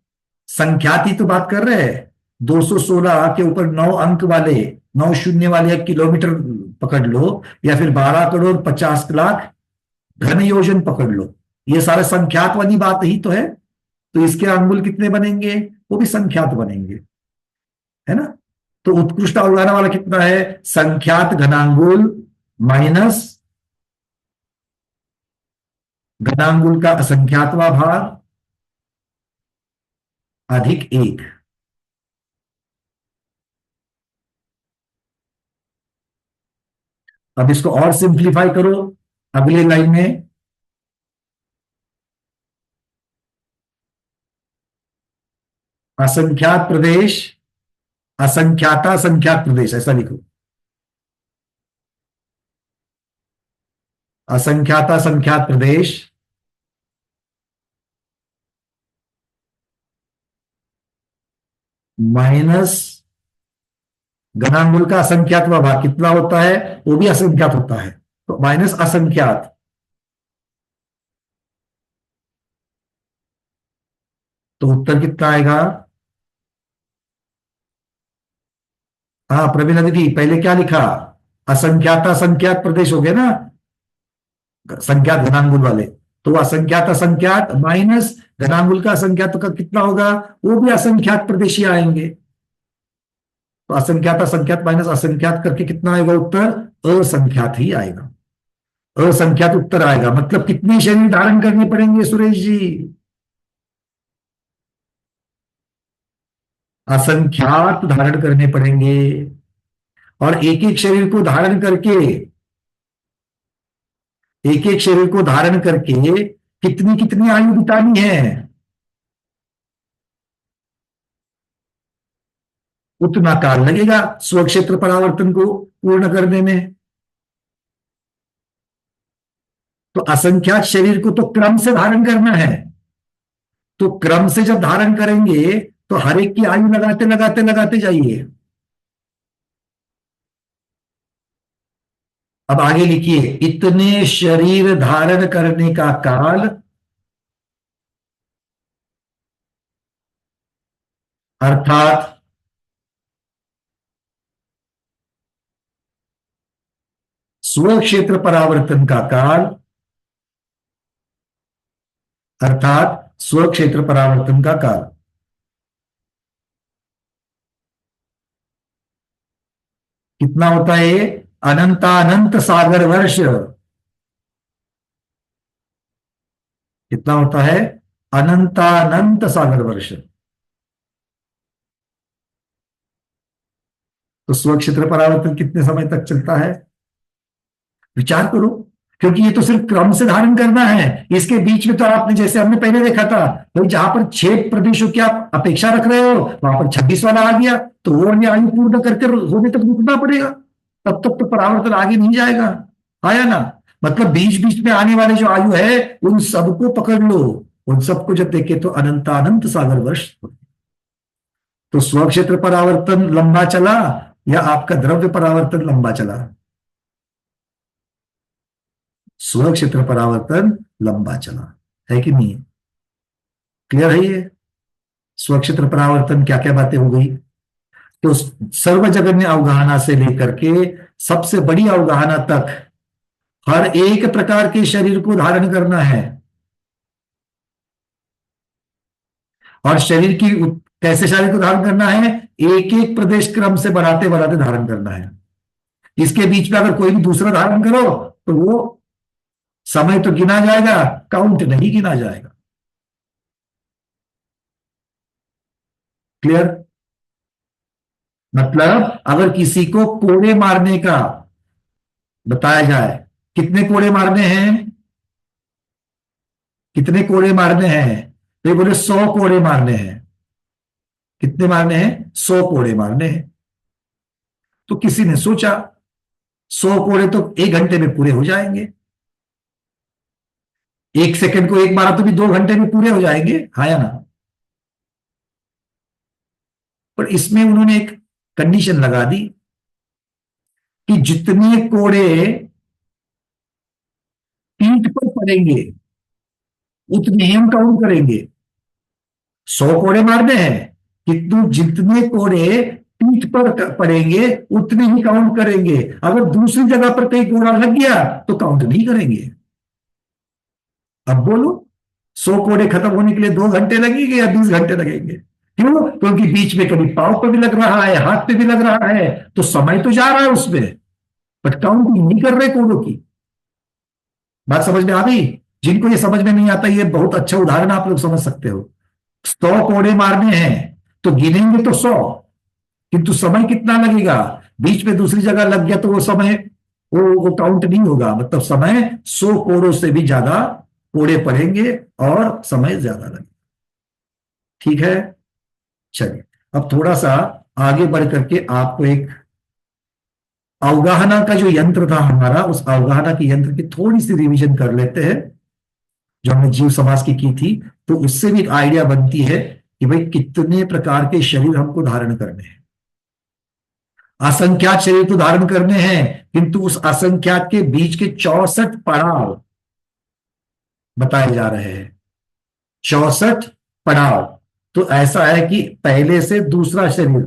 [SPEAKER 1] संख्यात ही तो बात कर रहे हैं। 216 के ऊपर 9 अंक वाले, 9 शून्य वाले किलोमीटर पकड़ लो, या फिर 12 करोड़ 50 लाख घन योजन पकड़ लो, ये सारे संख्यात वाली बात ही तो है। तो इसके अंगुल कितने बनेंगे? वो भी संख्यात बनेंगे, है ना। तो उत्कृष्ट अवगाहना वाला कितना है? संख्यात घनांगुल माइनस घनांगुल का असंख्यातवा भाग अधिक 1। अब इसको और सिंप्लीफाई करो अगले लाइन में। असंख्यात प्रदेश, असंख्याता संख्यात प्रदेश, ऐसा लिखो। असंख्याता संख्यात प्रदेश माइनस घनांगुल का असंख्यात भाग कितना होता है? वो भी असंख्यात होता है, तो माइनस असंख्यात। तो उत्तर कितना आएगा? हाँ प्रवीणा दीदी, पहले क्या लिखा? असंख्याता संख्यात प्रदेश हो गए ना, संख्यात घनांगुल वाले। तो असंख्यात असंख्यात माइनस घनांगुल का असंख्यात का कितना होगा? वो भी असंख्यात प्रदेशी आएंगे। तो असंख्यात असंख्यात माइनस असंख्यात करके कितना आएगा उत्तर? असंख्यात ही आएगा, असंख्यात उत्तर आएगा। मतलब कितने शरीर धारण करने पड़ेंगे सुरेश जी? असंख्यात धारण करने पड़ेंगे। और एक एक शरीर को धारण करके, एक एक शरीर को धारण करके कितनी कितनी आयु बितानी है, उतना काल लगेगा स्वक्षेत्र परावर्तन को पूर्ण करने में। तो असंख्यात शरीर को तो क्रम से धारण करना है, तो क्रम से जब धारण करेंगे तो हर एक की आयु लगाते लगाते लगाते जाइए। अब आगे लिखिए, इतने शरीर धारण करने का काल अर्थात स्वक्षेत्र परावर्तन का काल, अर्थात स्वक्षेत्र परावर्तन का काल कितना होता है? अनंतानंत सागर वर्ष। कितना होता है? अनंतानंत सागर वर्ष। तो स्वक्षेत्र परावर्तन कितने समय तक चलता है? विचार करो, क्योंकि ये तो सिर्फ क्रम से धारण करना है। इसके बीच में तो आपने, जैसे हमने पहले देखा था, तो जहां पर 6 प्रदेशों की आप अपेक्षा रख रहे हो वहां पर 26 वाला आ गया, तो वो अन्य आयु पूर्ण करके होने तक रुकना पड़ेगा, तब तक तो परावर्तन आगे नहीं जाएगा। आया ना? मतलब बीच बीच में आने वाले जो आयु है उन सबको पकड़ लो, उन सबको जब देखे तो अनंतानंत सागर वर्ष। तो स्वक्षेत्र परावर्तन लंबा चला या आपका द्रव्य परावर्तन लंबा चला? स्वक्षेत्र परावर्तन लंबा चला, है कि नहीं? क्लियर है ये? स्वक्षेत्र परावर्तन क्या क्या बातें हो गई? तो सर्वजगन्य अवगाहना से लेकर के सबसे बड़ी अवगाहना तक हर एक प्रकार के शरीर को धारण करना है। और शरीर की कैसे शरीर को धारण करना है? एक एक प्रदेश क्रम से बढ़ाते बढ़ाते धारण करना है। इसके बीच में अगर कोई भी दूसरा धारण करो तो वो समय तो गिना जाएगा, काउंट नहीं गिना जाएगा। क्लियर? मतलब अगर किसी को कोड़े मारने का बताया जाए, कितने कोड़े मारने हैं, कितने कोड़े मारने हैं, तो ये बोले 100 कोड़े मारने हैं। कितने मारने हैं? 100 कोड़े मारने हैं। तो किसी ने सोचा 100 कोड़े तो 1 घंटे में पूरे हो जाएंगे, 1 सेकंड को एक मारा तो भी 2 घंटे में पूरे हो जाएंगे, हाँ या ना? पर इसमें उन्होंने एक कंडीशन लगा दी कि जितने कोड़े पीठ पर पड़ेंगे उतने ही हम काउंट करेंगे। 100 कोड़े मारने हैं, कितने जितने कोड़े पीठ पर पड़ेंगे उतने ही काउंट करेंगे। अगर दूसरी जगह पर कहीं कोड़ा लग गया तो काउंट नहीं करेंगे। अब बोलो 100 कोड़े खत्म होने के लिए 2 घंटे लगेंगे या 20 घंटे लगेंगे? क्यों? क्योंकि बीच में कभी पांव पर भी लग रहा है, हाथ पे भी लग रहा है, तो समय तो जा रहा है उसमें, बट काउंटिंग नहीं कर रहे कोड़ों की। बात समझ में आ गई? जिनको ये समझ में नहीं आता, ये बहुत अच्छा उदाहरण आप लोग समझ सकते हो। 100 कोड़े मारने हैं तो गिनेंगे तो 100, किंतु समय कितना लगेगा? बीच में दूसरी जगह लग गया तो वो समय वो काउंट नहीं होगा। मतलब समय 100 कोड़ों से भी ज्यादा कोड़े पड़ेंगे और समय ज्यादा लगेगा। ठीक है, चलिए अब थोड़ा सा आगे बढ़ करके आपको एक अवगाहना का जो यंत्र था हमारा, उस अवगाहना के यंत्र की थोड़ी सी रिवीजन कर लेते हैं, जो हमने जीव समाज की थी। तो उससे भी एक आइडिया बनती है कि भाई कितने प्रकार के शरीर हमको धारण करने हैं। असंख्यात शरीर तो धारण करने हैं, किंतु उस असंख्यात के बीच के 64 पड़ाव बताए जा रहे हैं। 64 पड़ाव। तो ऐसा है कि पहले से दूसरा शरीर,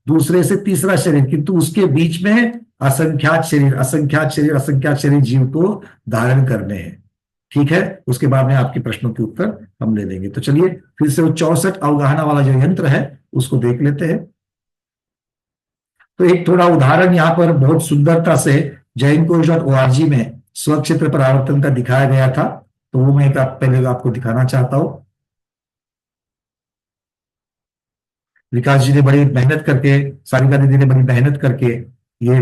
[SPEAKER 1] दूसरे से तीसरा शरीर, किंतु उसके बीच में असंख्यात शरीर, असंख्यात शरीर, असंख्यात शरीर जीव को धारण करने हैं। ठीक है, उसके बाद में आपके प्रश्नों के उत्तर हम ले लेंगे। तो चलिए फिर से वो 64 अवगाहना वाला जो यंत्र है उसको देख लेते हैं। तो एक थोड़ा उदाहरण यहां पर बहुत सुंदरता से jainkosh.org में स्वक्षेत्र परावर्तन का दिखाया गया था, तो वो मैं पहले आपको दिखाना चाहता हूं। विकास जी ने बड़ी मेहनत करके, सारिका दीदी ने बड़ी मेहनत करके ये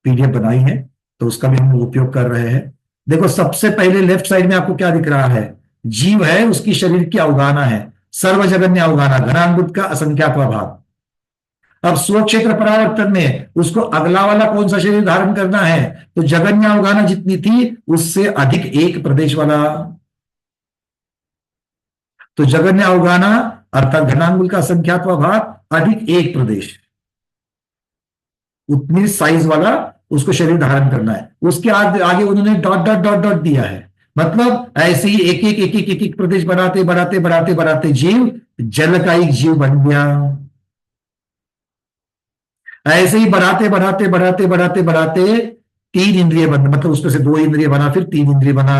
[SPEAKER 1] पीडीएफ बनाई है, तो उसका भी हम उपयोग कर रहे हैं। देखो सबसे पहले लेफ्ट साइड में आपको क्या दिख रहा है? जीव है, उसकी शरीर की अवगाहना है, सर्वजगन्य अवगाहना, घनांगुत का असंख्यात भाग। अब स्वक्षेत्र परावर्तन में उसको अगला वाला कौन सा शरीर धारण करना है? तो जगन्य अवगाहना जितनी थी उससे अधिक एक प्रदेश वाला। तो जगन्य अवगाहना अर्थात घनांगुल का संख्यात्व भाग अधिक एक प्रदेश, उतनी साइज वाला उसको शरीर धारण करना है। उसके आगे उन्होंने डॉट डॉट डॉट डॉट दिया है, मतलब ऐसे ही एक एक प्रदेश बढ़ाते बढ़ाते बढ़ाते बढ़ाते जीव जल का एक जीव बन गया। ऐसे ही बढ़ाते बढ़ाते बढ़ाते बढ़ाते बढ़ाते तीन इंद्रिय बन, मतलब उसमें से दो इंद्रिय बना, फिर तीन इंद्रिय बना।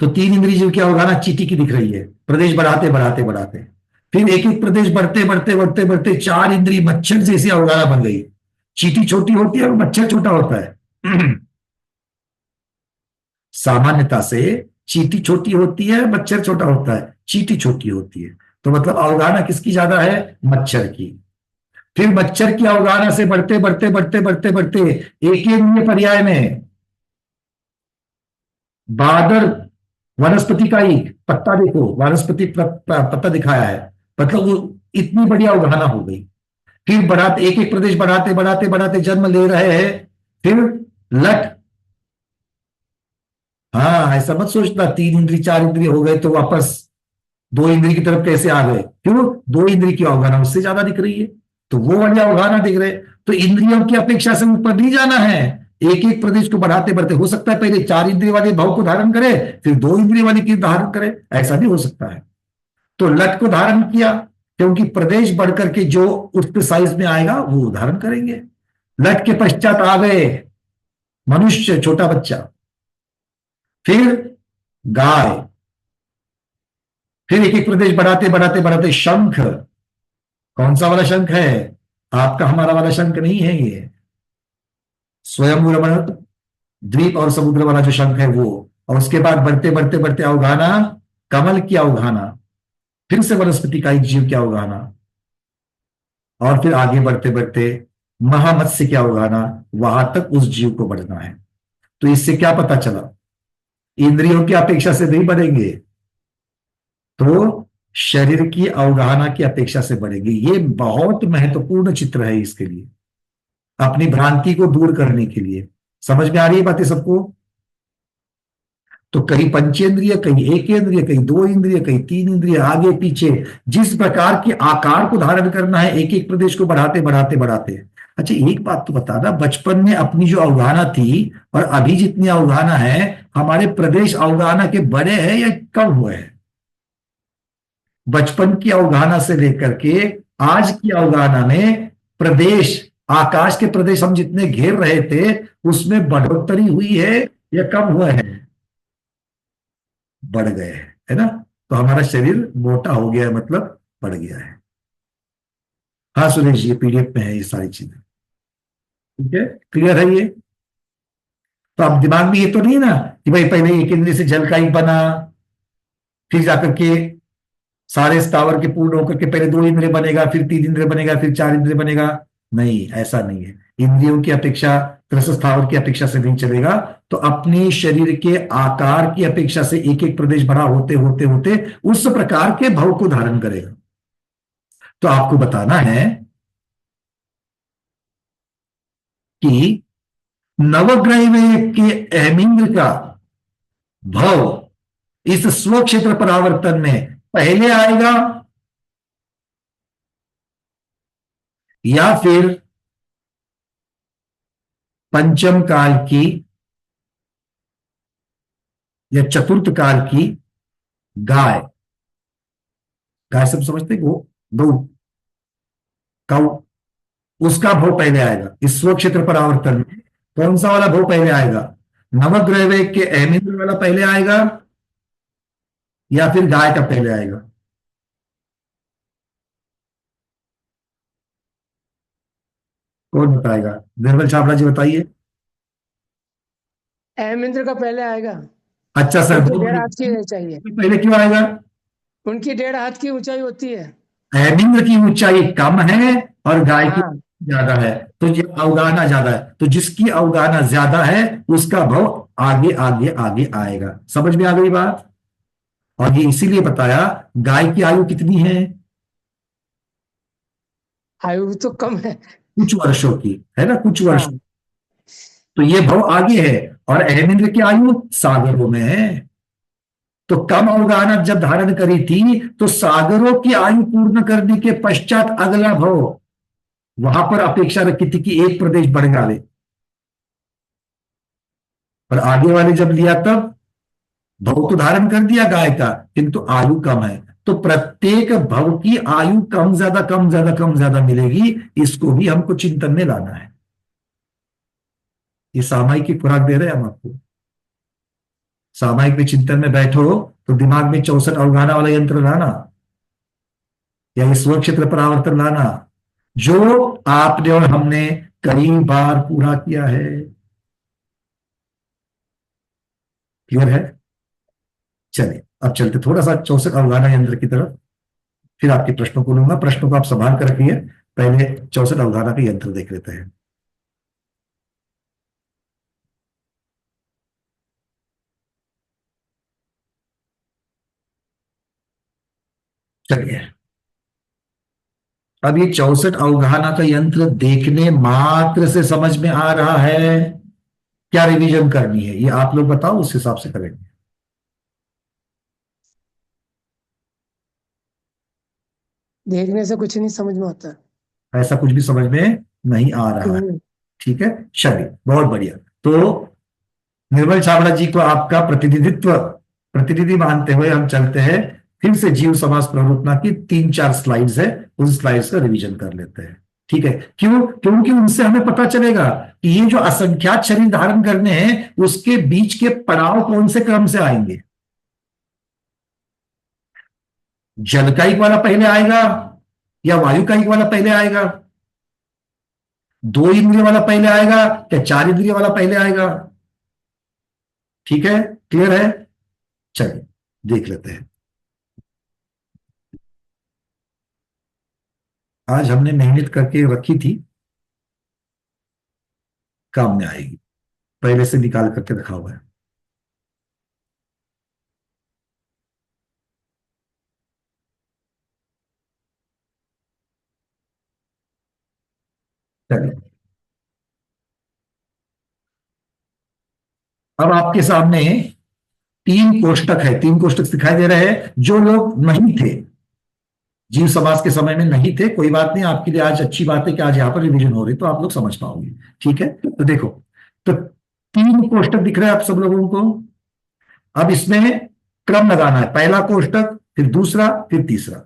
[SPEAKER 1] तो तीन इंद्रिय जीव क्या होगा ना, चींटी की दिख रही है, प्रदेश बढ़ाते बढ़ाते बढ़ाते, फिर एक एक प्रदेश बढ़ते बढ़ते बढ़ते बढ़ते चार इंद्रिय मच्छर जैसी अवगाहना बन गई। चींटी छोटी होती है और मच्छर छोटा होता है। सामान्यता से चींटी छोटी होती है, मच्छर छोटा होता है, चींटी छोटी होती है, तो मतलब अवगाहना किसकी ज्यादा है? मच्छर की। फिर मच्छर की अवगाहना से बढ़ते बढ़ते बढ़ते बढ़ते बढ़ते एक ही पर्याय में बादर वनस्पति का ही पत्ता, देखो वनस्पति पत्ता दिखाया है, मतलब वो इतनी बड़ी अवगाहना हो गई। फिर बढ़ाते एक एक प्रदेश बढ़ाते बढ़ाते बढ़ाते जन्म ले रहे हैं। फिर लट, हाँ ऐसा मत सोचना तीन इंद्रिय चार इंद्रिय हो गए तो वापस दो इंद्रिय की तरफ कैसे आ गए। क्यों? दो इंद्रिय की अवगाहना उससे ज्यादा दिख रही है, तो वो वाली अवगाहना दिख रहे। तो इंद्रियों की अपेक्षा से ऊपर नहीं जाना है, एक एक प्रदेश को बढ़ाते बढ़ते। हो सकता है पहले चार इंद्रिय वाले भाव को धारण करे, फिर दो इंद्रिय वाली की धारण करे, ऐसा भी हो सकता है। तो लट को धारण किया, क्योंकि प्रदेश बढ़कर के जो उस साइज में आएगा वो धारण करेंगे। लट के पश्चात आ गए मनुष्य, छोटा बच्चा, फिर गाय, फिर एक एक प्रदेश बढ़ाते बढ़ाते बढ़ाते शंख। कौन सा वाला शंख है? आपका हमारा वाला शंख नहीं है, ये स्वयं रमण द्वीप और समुद्र वाला जो शंख है वो। और उसके बाद बढ़ते बढ़ते बढ़ते अवगाहना कमल की अवगाहना, फिर से वनस्पति का एक जीव की अवगाहना, और फिर आगे बढ़ते बढ़ते महामत्स्य की अवगाहना, वहां तक उस जीव को बढ़ना है। तो इससे क्या पता चला? इंद्रियों की अपेक्षा से नहीं बढ़ेंगे, तो शरीर की अवगाहना की अपेक्षा से बढ़ेगी। ये बहुत महत्वपूर्ण चित्र है इसके लिए, अपनी भ्रांति को दूर करने के लिए। समझ में आ रही है बातें सबको? तो कहीं पंचेंद्रिय, कहीं एक इंद्रिय, कहीं दो इंद्रिय, कहीं तीन इंद्रिय, आगे पीछे जिस प्रकार के आकार को धारण करना है, एक एक प्रदेश को बढ़ाते बढ़ाते बढ़ाते। अच्छा एक बात तो बताना, बचपन में अपनी जो अवगाहना थी और अभी जितनी अवगाहना है, हमारे प्रदेश अवगाहना के बड़े हैं या कम हुए हैं? बचपन की अवगाहना से लेकर के आज की अवगाहना में प्रदेश, आकाश के प्रदेश हम जितने घेर रहे थे उसमें बढ़ोतरी हुई है या कम हुआ है? बढ़ गए हैं, है ना? तो हमारा शरीर मोटा हो गया है, मतलब बढ़ गया है। हाँ सुरेश जी, ये पीडीएफ में है ये सारी चीजें, ठीक है? क्लियर है ये? तो अब दिमाग में ये तो नहीं ना कि भाई पहले एक इंद्रिय से जल का ही बना, फिर जाकर के सारे स्थावर के पूर्ण होकर के पहले दो इंद्रिय बनेगा, फिर तीन इंद्रिय बनेगा, फिर चार इंद्रिय बनेगा। नहीं, ऐसा नहीं है। इंद्रियों की अपेक्षा, त्रस स्थावर की अपेक्षा से नहीं चलेगा। तो अपने शरीर के आकार की अपेक्षा से एक एक प्रदेश बड़ा होते होते होते उस प्रकार के भाव को धारण करेगा। तो आपको बताना है कि नवग्रह में के अहमिंद्र का भाव इस स्वक्षेत्र परावर्तन में पहले आएगा या फिर पंचम काल की या चतुर्थ काल की गाय। गाय सब समझते हो, गौ, काउ, उसका भाव पहले आएगा। इस स्वक्षेत्र परावर्तन में कौन सा वाला भाव पहले आएगा? नवग्रह के अहमिंद्र वाला पहले आएगा या फिर गाय का पहले आएगा? कौन बताएगा? निर्मल छाबड़ा जी बताइए।
[SPEAKER 2] अहमिंद्र का पहले आएगा।
[SPEAKER 1] अच्छा सर,
[SPEAKER 2] उनकी
[SPEAKER 1] बहुत
[SPEAKER 2] 1.5
[SPEAKER 1] बढ़िया।
[SPEAKER 2] हाथ की चाहिए।
[SPEAKER 1] पहले क्यों आएगा?
[SPEAKER 2] उनकी 1.5 हाथ की ऊंचाई होती है।
[SPEAKER 1] अहमिंद्र की ऊंचाई कम है और गाय की
[SPEAKER 2] हाँ
[SPEAKER 1] ज्यादा है, तो ये अवगाहना ज्यादा है, तो जिसकी अवगाहना ज्यादा है उसका भाव आगे आगे आगे आएगा। समझ में आ गई बात? और ये इसीलिए बताया, गाय की आयु कितनी है?
[SPEAKER 2] आयु तो कम है।
[SPEAKER 1] कुछ वर्षों की है ना, कुछ वर्ष।
[SPEAKER 2] हाँ
[SPEAKER 1] तो ये भाव आगे है, और अहमिंद्र की आयु सागरों में है। तो कम अवगाहना जब धारण करी थी तो सागरों की आयु पूर्ण करने के पश्चात अगला भाव, वहां पर अपेक्षा रखी थी कि एक प्रदेश बढ़ जाए, पर आगे वाले जब लिया तब भव तो धारण कर दिया गाय का, किंतु आयु कम है। तो प्रत्येक भव की आयु कम ज्यादा कम ज्यादा कम ज्यादा मिलेगी, इसको भी हमको चिंतन में लाना है। ये सामायिक की खुराक दे रहे हैं हम आपको। सामायिक में चिंतन में बैठो तो दिमाग में 64 अवगाहना वाला यंत्र लाना, या ये स्व क्षेत्र परावर्तन लाना, जो आपने और हमने कई बार पूरा किया है। क्लियर है? चलिए अब चलते थोड़ा सा 64 अवगाहना यंत्र की तरफ, फिर आपके प्रश्नों को लूंगा। प्रश्नों को आप संभाल कर रखिए, पहले 64 अवगाहना का यंत्र देख लेते हैं। चलिए, अब ये 64 अवगाहना का यंत्र देखने मात्र से समझ में आ रहा है, क्या रिवीजन करनी है ये आप लोग बताओ, उस हिसाब से करेंगे।
[SPEAKER 2] देखने से कुछ नहीं समझ में आता।
[SPEAKER 1] ऐसा कुछ भी समझ में नहीं आ रहा है। ठीक है, चलिए बहुत बढ़िया। तो निर्मल छाबड़ा जी को आपका प्रतिनिधि मानते हुए हम चलते हैं फिर से जीव समास प्रवृत्तना की 3-4 स्लाइड्स है, उन स्लाइड्स का रिवीजन कर लेते हैं। ठीक है, क्यों? क्योंकि उनसे हमें पता चलेगा कि ये जो असंख्यात शरीर धारण करने हैं उसके बीच के पड़ाव कौन से क्रम से आएंगे। जल का एक वाला पहले आएगा या वायु का एक वाला पहले आएगा? 2 इंद्रिय वाला पहले आएगा या 4 इंद्रिय वाला पहले आएगा? ठीक है, क्लियर है? चलिए देख लेते हैं। आज हमने मेहनत करके रखी थी, काम में आएगी, पहले से निकाल करके रखा हुआ है। चलिए, अब आपके सामने 3 कोष्टक है, 3 कोष्टक दिखाई दे रहे हैं। जो लोग नहीं थे, जीव समास के समय में नहीं थे, कोई बात नहीं, आपके लिए आज अच्छी बात है कि आज यहां पर रिवीजन हो रही, तो आप लोग समझ पाओगे। ठीक है, तो देखो, तो 3 कोष्टक दिख रहे हैं आप सब लोगों को। अब इसमें क्रम लगाना है, पहला कोष्टक, फिर दूसरा, फिर तीसरा।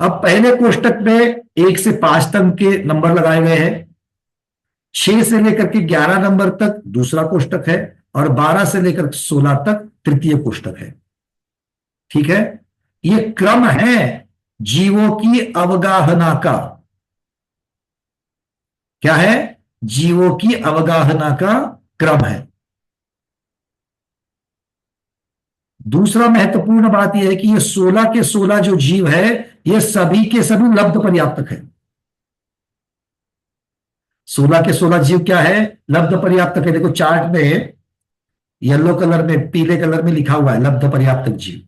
[SPEAKER 1] अब पहले कोष्टक में 1 से 5 तक के नंबर लगाए गए हैं, 6 से लेकर के 11 नंबर तक दूसरा कोष्टक है, और 12 से लेकर 16 तक तृतीय कोष्टक है। ठीक है, ये क्रम है जीवों की अवगाहना का। क्या है? जीवों की अवगाहना का क्रम है। दूसरा महत्वपूर्ण बात यह है कि ये 16 के 16 जो जीव है, ये सभी के सभी लब्ध पर्याप्तक है। 16 के 16 जीव क्या है? लब्ध पर्याप्तक है। देखो चार्ट में येलो कलर में, पीले कलर में लिखा हुआ है लब्ध पर्याप्तक जीव।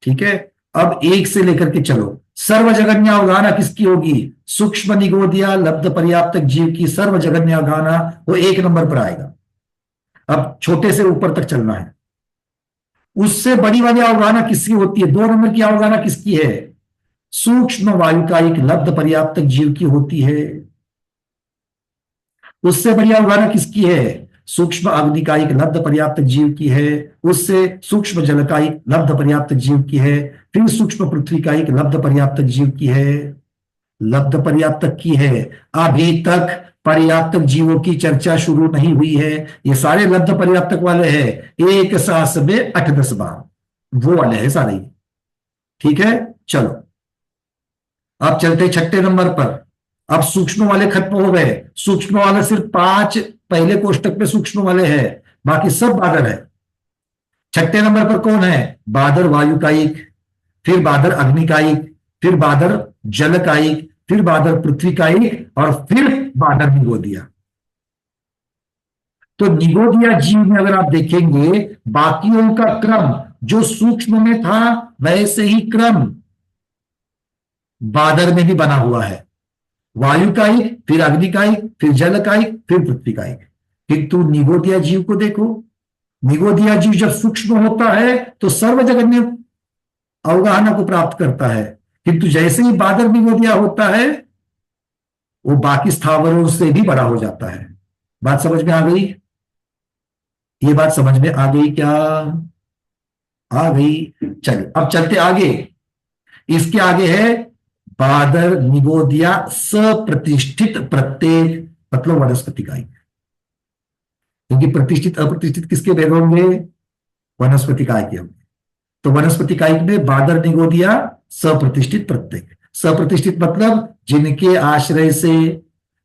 [SPEAKER 1] ठीक है, अब 1 से लेकर के चलो, सर्वजगन्य अवगाहना किसकी होगी? सूक्ष्म निगोदिया लब्ध पर्याप्तक जीव की सर्वजगन्य अवगाहना, वो 1 नंबर पर आएगा। अब छोटे से ऊपर तक चलना है। उससे बड़ी वाली अवगाहना किसकी होती है? 2 नंबर की अवगाहना किसकी है? सूक्ष्म वायु का एक लब्ध पर्याप्तक जीव की होती है। उससे बड़ी अवगाहना किसकी है? सूक्ष्म अग्नि का एक लब्ध पर्याप्तक जीव की है। उससे सूक्ष्म जल का एक लब्ध पर्याप्तक जीव की है। फिर सूक्ष्म पृथ्वी का एक लब्ध पर्याप्तक जीव की है। लब्ध पर्याप्तक की है। अभी तक पर्याप्तक जीवों की चर्चा शुरू नहीं हुई है, ये सारे लब्ध पर्याप्तक वाले हैं, एक सांस में 8-10 बार वो वाले हैं सारे। ठीक है, चलो अब चलते 6ठे नंबर पर। अब सूक्ष्म वाले खत्म हो गए, सूक्ष्म वाले सिर्फ 5 पहले कोष्टक में सूक्ष्म वाले हैं, बाकी सब बादल है। छठे नंबर पर कौन है? बादल वायुकायिक, फिर बादल अग्निकायिक, फिर बादल जलकायिक, फिर बादल पृथ्वीकायिक और फिर बादल निगोदिया। तो निगोदिया जीव में अगर आप देखेंगे बाकियों का क्रम जो सूक्ष्म में था वैसे ही क्रम बादल में भी बना हुआ है, वायुकायिक, फिर अग्निकायिक, फिर जलकायिक, फिर पृथ्वीकायिक। किंतु निगोदिया जीव को देखो, निगोदिया जीव जब सूक्ष्म होता है तो सर्वजगन्य अवगाहना को प्राप्त करता है, किंतु जैसे ही बादल निगोदिया होता है वो बाकी स्थावरों से भी बड़ा हो जाता है। बात समझ में आ गई? ये बात समझ में आ गई क्या? आ गई। चलिए अब चलते आगे। इसके आगे है बादल निगोदिया सप्रतिष्ठित प्रत्येक, मतलब वनस्पति कायिक। क्योंकि प्रतिष्ठित अप्रतिष्ठित किसके भेद होंगे? वनस्पति कायिक के होंगे। तो वनस्पति कायिक में बादल निगोदिया सप्रतिष्ठित प्रत्येक। सप्रतिष्ठित मतलब जिनके आश्रय से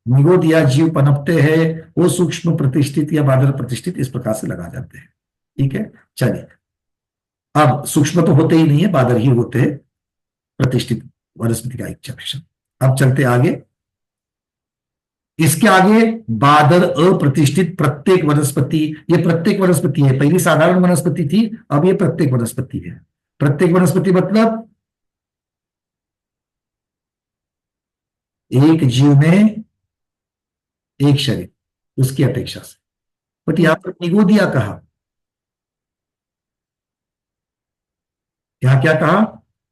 [SPEAKER 1] निगोदिया जीव पनपते हैं वो सूक्ष्म प्रतिष्ठित या बादल प्रतिष्ठित इस प्रकार से लगा जाते हैं। ठीक है, चलिए अब सूक्ष्म तो होते ही नहीं है, बादल ही होते हैं प्रतिष्ठित वनस्पति कायिक चक्षु। अब चलते आगे। इसके आगे बादल अप्रतिष्ठित प्रत्येक वनस्पति। ये प्रत्येक वनस्पति है, पहली साधारण वनस्पति थी, अब ये प्रत्येक वनस्पति है। प्रत्येक वनस्पति मतलब एक जीव में एक शरीर, उसकी अपेक्षा से। बट यहां पर निगोदिया कहा, यहां क्या कहा?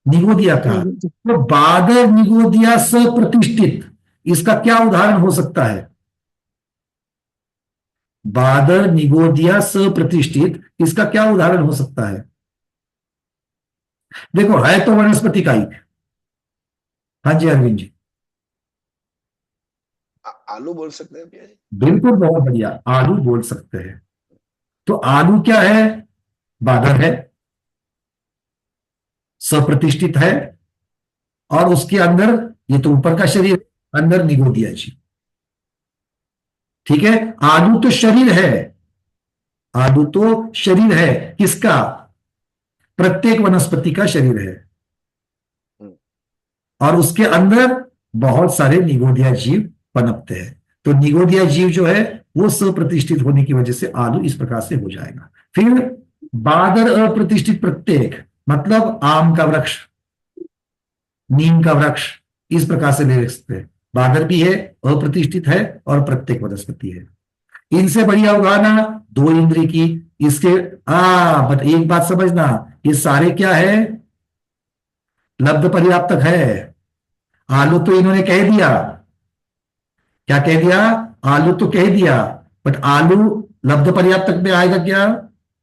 [SPEAKER 1] निगोदिया कहा। तो बादल निगोदिया सप्रतिष्ठित, इसका क्या उदाहरण हो सकता है? बादल निगोदिया सप्रतिष्ठित, इसका क्या उदाहरण हो सकता है? देखो है तो वनस्पति कायिक। हाँ जी अरविंद जी।
[SPEAKER 16] आलू बोल सकते हैं भैया जी?
[SPEAKER 1] बिल्कुल, बहुत बढ़िया, आलू बोल सकते हैं। तो आलू क्या है? बादल है, सप्रतिष्ठित है, और उसके अंदर ये तो ऊपर का शरीर, अंदर निगोदिया जी। ठीक है, आलू तो शरीर है, आलू तो शरीर है। किसका? प्रत्येक वनस्पति का शरीर है, और उसके अंदर बहुत सारे निगोदिया जीव पनपते हैं। तो निगोदिया जीव जो है वो सप्रतिष्ठित होने की वजह से आलू इस प्रकार से हो जाएगा। फिर बादल अप्रतिष्ठित प्रत्येक मतलब आम का वृक्ष, नीम का वृक्ष, इस प्रकार से ले सकते हैं। बादल भी है, अप्रतिष्ठित है, और प्रत्येक वनस्पति है। इनसे बड़ी अवगाहना दो इंद्रिय की। इसके बट एक बात समझना, ये सारे क्या है? लब्ध पर्याप्तक है। आलू तो इन्होंने कह दिया, क्या कह दिया? आलू तो कह दिया, बट आलू लब्ध पर्याप्तक में आएगा क्या?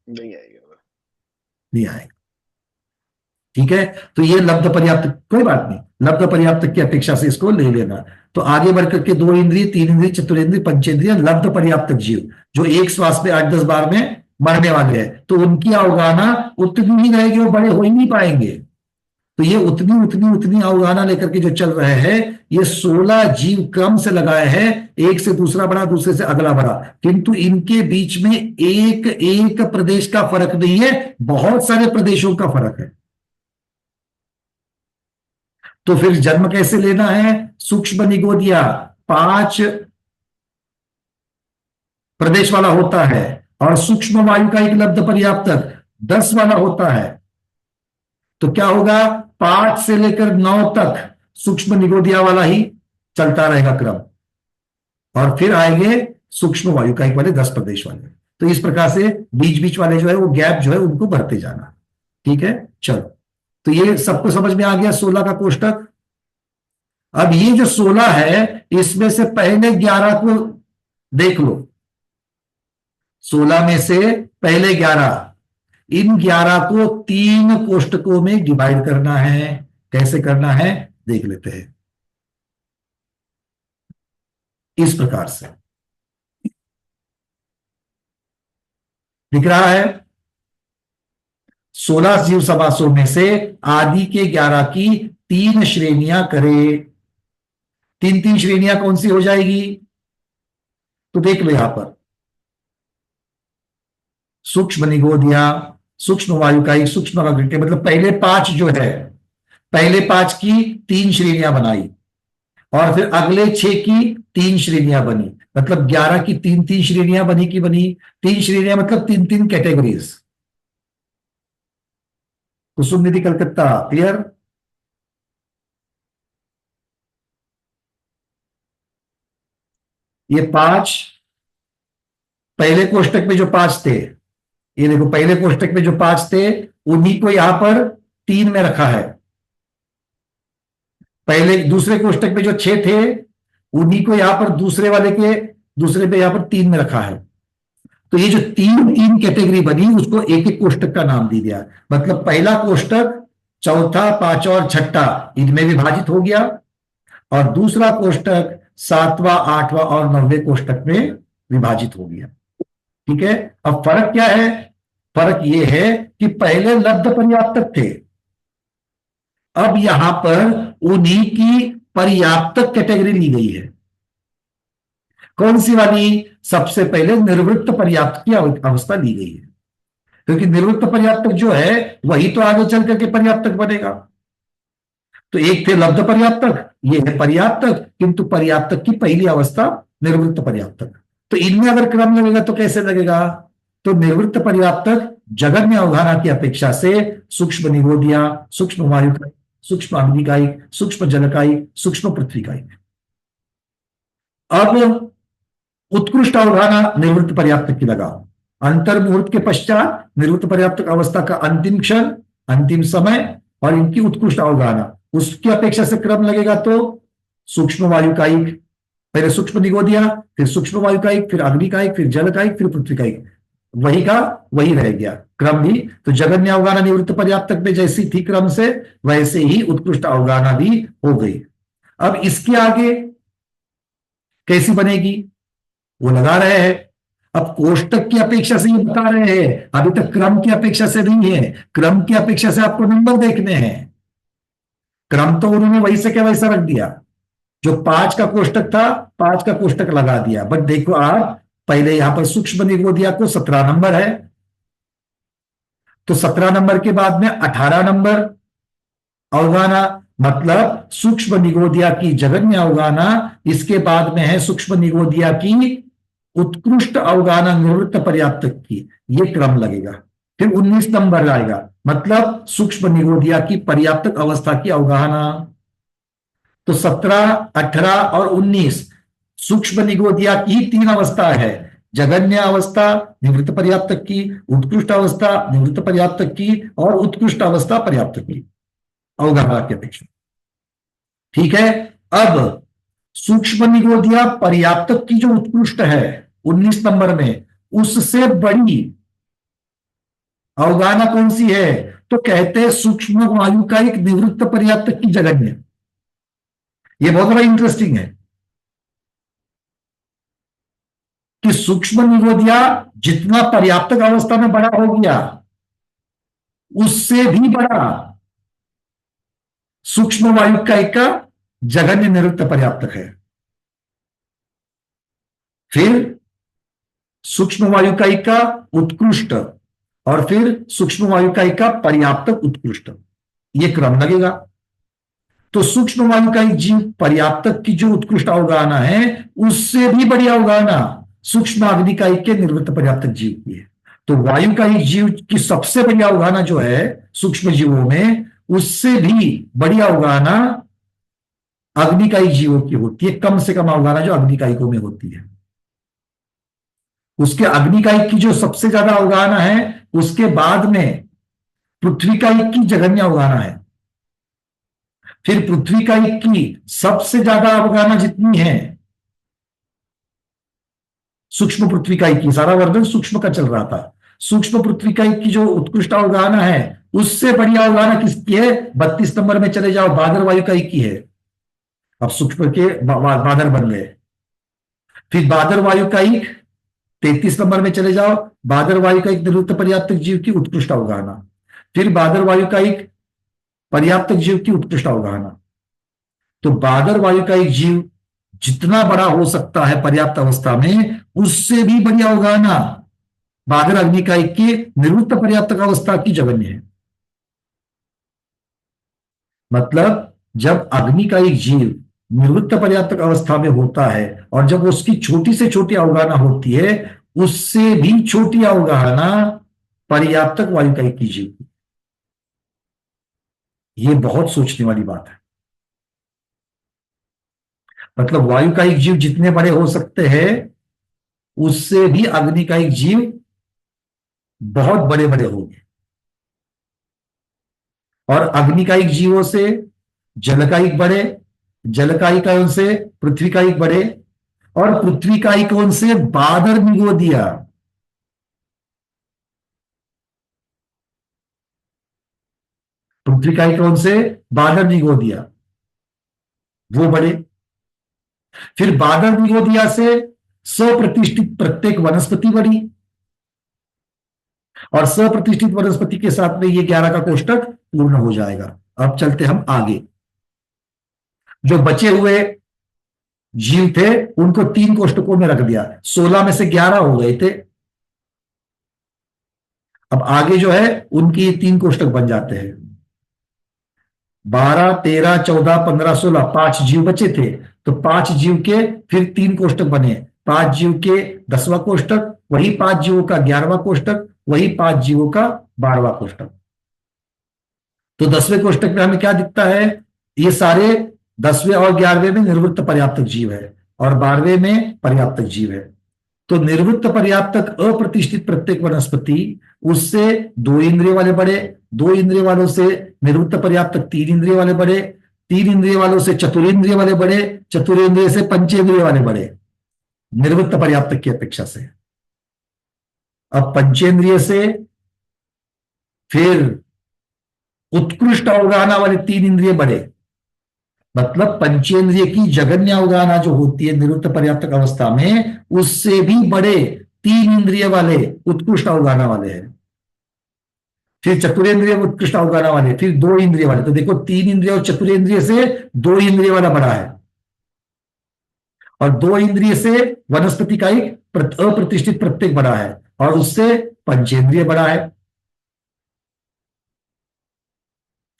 [SPEAKER 16] नहीं आएगा।
[SPEAKER 1] नहीं आएगा। ठीक है, तो ये लब्ध पर्याप्तक, कोई बात नहीं, लब्ध पर्याप्तक की अपेक्षा से इसको ले लेना। तो आगे बढ़कर के दो इंद्रिय, तीन इंद्रिय, चतुरेंद्रिय, पंचेंद्रिय, लब्ध पर्याप्तक जीव जो एक श्वास में 8-10 बार में मरने वाले हैं, तो उनकी अवगाहना उतनी ही रहेगी, वो बड़े हो ही नहीं पाएंगे। तो ये उतनी अवगाहना लेकर के जो चल रहे हैं, ये 16 जीव क्रम से लगाए हैं, एक से दूसरा बड़ा, दूसरे से अगला बड़ा, किंतु इनके बीच में एक एक प्रदेश का फर्क नहीं है, बहुत सारे प्रदेशों का फर्क है। तो फिर जन्म कैसे लेना है? सूक्ष्म निगोदिया 5 प्रदेश वाला होता है, और सूक्ष्म वायु का एक लब्ध पर्याप्तक 10 वाला होता है। तो क्या होगा? 5 से लेकर 9 तक सूक्ष्म निगोदिया वाला ही चलता रहेगा क्रम, और फिर आएंगे सूक्ष्म वायु का एक वाले 10 प्रदेश वाले। तो इस प्रकार से बीच बीच वाले जो है वो गैप जो है उनको भरते जाना। ठीक है, चलो, तो ये सबको समझ में आ गया 16 का कोष्टक। अब ये जो 16 है, इसमें से पहले 11 को देख लो। 16 में से पहले 11, इन 11 को 3 कोष्टकों में डिवाइड करना है। कैसे करना है देख लेते हैं, इस प्रकार से दिख रहा है। 16 जीव समासों में से आदि के 11 की 3 श्रेणियां करें। तीन तीन श्रेणियां कौन सी हो जाएगी? तो देख लो यहां पर सूक्ष्म निगोदिया, सूक्ष्म वायुकाई, सूक्ष्म अग्निकाई, मतलब पहले 5 जो है, पहले 5 की 3 श्रेणियां बनाई और फिर अगले 6 की 3 श्रेणियां बनी, मतलब 11 की 3-3 श्रेणियां बनी की बनी। 3 श्रेणियां मतलब 3-3 कैटेगरीज। कुसुम निधि कलकत्ता, क्लियर? ये 5 पहले कोष्टक में जो 5 थे, ये देखो पहले कोष्टक में जो 5 थे उन्हीं को यहां पर 3 में रखा है। पहले दूसरे कोष्टक में जो 6 थे उन्हीं को यहां पर दूसरे पे यहां पर 3 में रखा है। तो ये जो 3 कैटेगरी बनी उसको एक एक कोष्टक का नाम दे दिया। मतलब पहला कोष्टक चौथा, पांचवा और छठा इनमें विभाजित हो गया और दूसरा कोष्टक 7वां, 8वां और 9वें कोष्टक में विभाजित हो गया। ठीक है, अब फर्क क्या है? फर्क यह है कि पहले लब्ध पर्याप्तक थे, अब यहां पर उन्हीं की पर्याप्तक कैटेगरी ली गई है। कौन सी वाली? सबसे पहले निर्वृत्त पर्याप्त की अवस्था ली गई है, क्योंकि निर्वृत्त पर्याप्तक जो है वही तो आगे चल करके पर्याप्तक बनेगा। तो एक थे लब्ध पर्याप्तक, ये है पर्याप्तक, किंतु पर्याप्तक की पहली अवस्था निर्वृत्त पर्याप्तक। तो इनमें अगर क्रम लगेगा तो कैसे लगेगा? तो निर्वृत्त पर्याप्तक जगन्य अवधाना की अपेक्षा से सूक्ष्म निगोदिया, सूक्ष्म वायुकाई, सूक्ष्म अग्निकाई, सूक्ष्म जलकाई, सूक्ष्म पृथ्वीकाई। अब उत्कृष्ट अवधाना निर्वृत्त पर्याप्तक की लगाओ। अंतर मुहूर्त के पश्चात निर्वृत्त पर्याप्तक अवस्था का अंतिम क्षण, अंतिम समय और इनकी उत्कृष्ट अवधाना, उसकी अपेक्षा से क्रम लगेगा तो सूक्ष्म वायुकाई, पहले सूक्ष्म निगोदिया, फिर सूक्ष्म वायुकाई, फिर अग्निकाई, फिर जलकाई, फिर पृथ्वीकाई, वही का वही रह गया क्रम भी। तो जगन्य अवगाना निवृत्त पर्याप्तक में जैसी थी क्रम से, वैसे ही उत्कृष्ट अवगाना भी हो गई। अब इसके आगे कैसी बनेगी वो लगा रहे हैं। अब कोष्टक की अपेक्षा से ये बता रहे हैं, अभी तक क्रम की अपेक्षा से नहीं है। क्रम की अपेक्षा से आपको नंबर देखने हैं। क्रम तो उन्होंने वैसे क्या वैसा रख दिया, जो 5 का कोष्टक था 5 का कोष्टक लगा दिया। बट देखो आप पहले यहां पर सूक्ष्म निगोदिया को 17 नंबर है, तो 17 नंबर के बाद में 18 नंबर अवगाना, मतलब सूक्ष्म निगोदिया की जगन्य अवगाना, इसके बाद में है सूक्ष्म निगोदिया की उत्कृष्ट अवगाना निवृत्त पर्याप्तक की, ये क्रम लगेगा। फिर 19 नंबर आएगा, मतलब सूक्ष्म निगोदिया की पर्याप्तक अवस्था की अवगाहना। तो 17, 18 और 19 सूक्ष्म निगोदिया की 3 अवस्था है, जगन्य अवस्था निवृत्त पर्याप्तक की, उत्कृष्ट अवस्था निवृत्त पर्याप्तक की और उत्कृष्ट अवस्था पर्याप्तक की अवगाहना की अपेक्षा। ठीक है, अब सूक्ष्म निगोदिया पर्याप्तक की जो उत्कृष्ट है 19 नंबर में, उससे बड़ी अवगाहना कौन सी है? तो कहते हैं सूक्ष्म वायु का एक निवृत्त पर्याप्तक की जगन्य। यह बहुत बड़ा इंटरेस्टिंग है कि सूक्ष्म निगोदिया जितना पर्याप्तक अवस्था में बड़ा हो गया, उससे भी बड़ा सूक्ष्म वायुकाई का जगन्य निवृत्त पर्याप्तक है। फिर सूक्ष्म वायुकाई का उत्कृष्ट और फिर सूक्ष्म वायुकाई का पर्याप्तक उत्कृष्ट, यह क्रम लगेगा। तो सूक्ष्म वायुकाई जीव पर्याप्तक की जो उत्कृष्ट अवगाहना है, उससे भी बड़ी अवगाहना सूक्ष्म अग्निकाई के निवृत्त पर्याप्तक जीव की है। तो वायुकाई जीव की सबसे बड़ी अवगाहना जो है सूक्ष्म जीवों में, उससे भी बड़ी अवगाहना अग्निकाई जीवों की होती है। कम से कम अवगाहना जो अग्निकाइकों में होती है, उसके अग्निकाई की जो सबसे ज्यादा अवगाहना है, उसके बाद में पृथ्वीकाई की जगन्य अवगाहना है। फिर पृथ्वीकाई की सबसे ज्यादा अवगाहना जितनी है सूक्ष्म पृथ्वीकाई की, सारा वर्णन सूक्ष्म का चल रहा था, सूक्ष्म पृथ्वीकाई की जो उत्कृष्ट अवगाहना है, उससे बड़ी अवगाहना किसकी है? 32 नंबर में चले जाओ, बादर वायुकाई की है। अब सूक्ष्म के बादर बन गए। फिर बादर वायुकाई 33 नंबर में चले जाओ, बादर वायुकाई निवृत्त पर्याप्तक जीव की उत्कृष्ट अवगाहना। फिर बादर वायुकाई पर्याप्तक जीव की उत्कृष्ट अवगाहना। तो बादर वायुकाई जीव जितना बड़ा हो सकता है पर्याप्त अवस्था में, उससे भी बड़ी अवगाहना बादल अग्निकायिक की निवृत्त पर्याप्त अवस्था की जगन्य है। मतलब जब अग्निकायिक जीव निवृत्त पर्याप्त अवस्था में होता है और जब उसकी छोटी से छोटी अवगाहना होती है, उससे भी छोटी अवगाहना पर्याप्तक वायुकायिक की जीव की। ये बहुत सोचने वाली बात है। मतलब वायुकायिक जीव जितने बड़े हो सकते हैं, उससे भी अग्निकायिक जीव बहुत बड़े बड़े होंगे। और अग्निकायिक जीवों से जलकायिक बड़े, जलकायिकों से पृथ्वीकायिक बड़े, और पृथ्वीकायिकों से बादर निगोदिया। पृथ्वीकायिकों से बादर निगोदिया वो बड़े। फिर बादर निगोदिया से स्वप्रतिष्ठित प्रत्येक वनस्पति बड़ी, और स्वप्रतिष्ठित वनस्पति के साथ में ये 11 का कोष्टक पूर्ण हो जाएगा। अब चलते हम आगे। जो बचे हुए जीव थे उनको 3 कोष्टकों में रख दिया, 16 में से 11 हो गए थे। अब आगे जो है उनकी 3 कोष्टक बन जाते हैं। 12, 13, 14, 15, 16 5 जीव बचे थे, तो 5 जीव के फिर 3 कोष्टक बने। 5 जीव के 10वां कोष्टक, वही 5 जीवों का 11वां कोष्टक, वही 5 जीवों का 12वां कोष्टक। तो 10वें कोष्टक में हमें क्या दिखता है? ये सारे 10वें और 11वें में निवृत्त पर्याप्तक जीव है और 12वें में पर्याप्तक जीव है। तो निवृत्त पर्याप्तक अप्रतिष्ठित प्रत्येक वनस्पति उससे 2 इंद्रिय वाले बड़े, 2 इंद्रिय वालों से निवृत्त पर्याप्तक 3 इंद्रिय वाले बड़े, 3 इंद्रिय वालों से चतुरेंद्रिय वाले बड़े, चतुरेंद्रिय से पंचेंद्रिय वाले बड़े, निवृत्त पर्याप्तक की अपेक्षा से। अब पंचेंद्रिय से फिर उत्कृष्ट अवगाहना वाले 3 इंद्रिय बड़े। मतलब पंचेंद्रिय की जगन्य अवगाहना जो होती है निवृत्त पर्याप्तक अवस्था में, उससे भी बड़े 3 इंद्रिय वाले उत्कृष्ट अवगाहना वाले हैं। फिर चतुरेंद्रिय उत्कृष्ट अवगाहना वाले, फिर 2 इंद्रिय वाले। तो देखो 3 इंद्रिय और चतुरेंद्रिय से 2 इंद्रिय वाला बड़ा है, और 2 इंद्रिय से वनस्पति का एक अप्रतिष्ठित प्रत्येक बड़ा है, और उससे पंचेंद्रिय बड़ा है।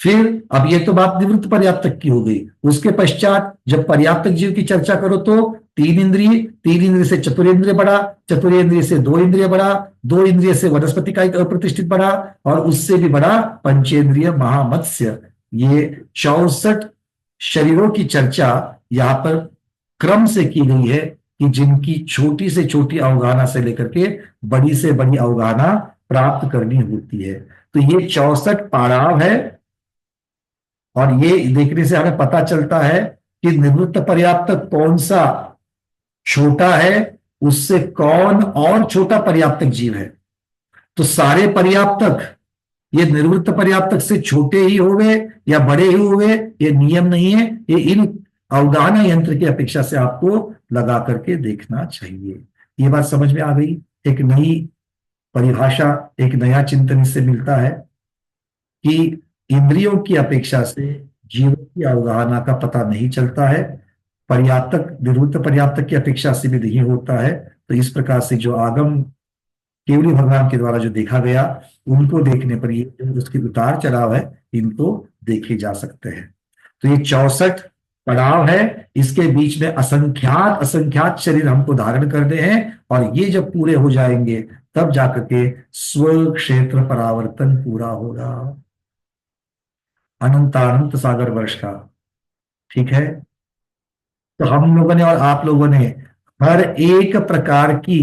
[SPEAKER 1] फिर अब ये तो बात निवृत्त पर्याप्तक की हो गई। उसके पश्चात जब पर्याप्तक जीव की चर्चा करो तो 3 इंद्रिय, 3 इंद्रिय से चतुरेंद्रिय बड़ा, चतुरेंद्रिय से 2 इंद्रिय बड़ा, 2 इंद्रिय से वनस्पति का एक अप्रतिष्ठित बड़ा, और उससे भी बड़ा पंचेंद्रिय महामत्स्य। ये 64 शरीरों की चर्चा यहाँ पर क्रम से की गई है कि जिनकी छोटी से छोटी अवगाहना से लेकर के बड़ी से बड़ी अवगाहना प्राप्त करनी होती है। तो ये 64 पड़ाव है, और ये देखने से हमें पता चलता है कि निवृत्त पर्याप्तक कौन सा छोटा है, उससे कौन और छोटा पर्याप्तक जीव है। तो सारे पर्याप्तक ये निवृत्त पर्याप्तक से छोटे ही हुए या बड़े ही हुए, ये नियम नहीं है। ये इन अवगाहना यंत्र की अपेक्षा से आपको लगा करके देखना चाहिए। ये बात समझ में आ गई? एक नई परिभाषा, एक नया चिंतन इससे मिलता है कि इंद्रियों की अपेक्षा से जीवों की अवगाहना का पता नहीं चलता है, पर्याप्तक निवृत्त पर्याप्तक की अपेक्षा से भी नहीं होता है। तो इस प्रकार से जो आगम केवली भगवान के द्वारा जो देखा गया, उनको देखने पर ये जो उसके उतार चढ़ाव है, इनको देखे जा सकते हैं। तो ये 64 पड़ाव है, इसके बीच में असंख्यात असंख्यात शरीर हमको धारण करने हैं, और ये जब पूरे हो जाएंगे तब जाकर के स्व क्षेत्र परावर्तन पूरा होगा, अनंत सागर वर्ष का। ठीक है, तो हम लोगों ने और आप लोगों ने हर एक प्रकार की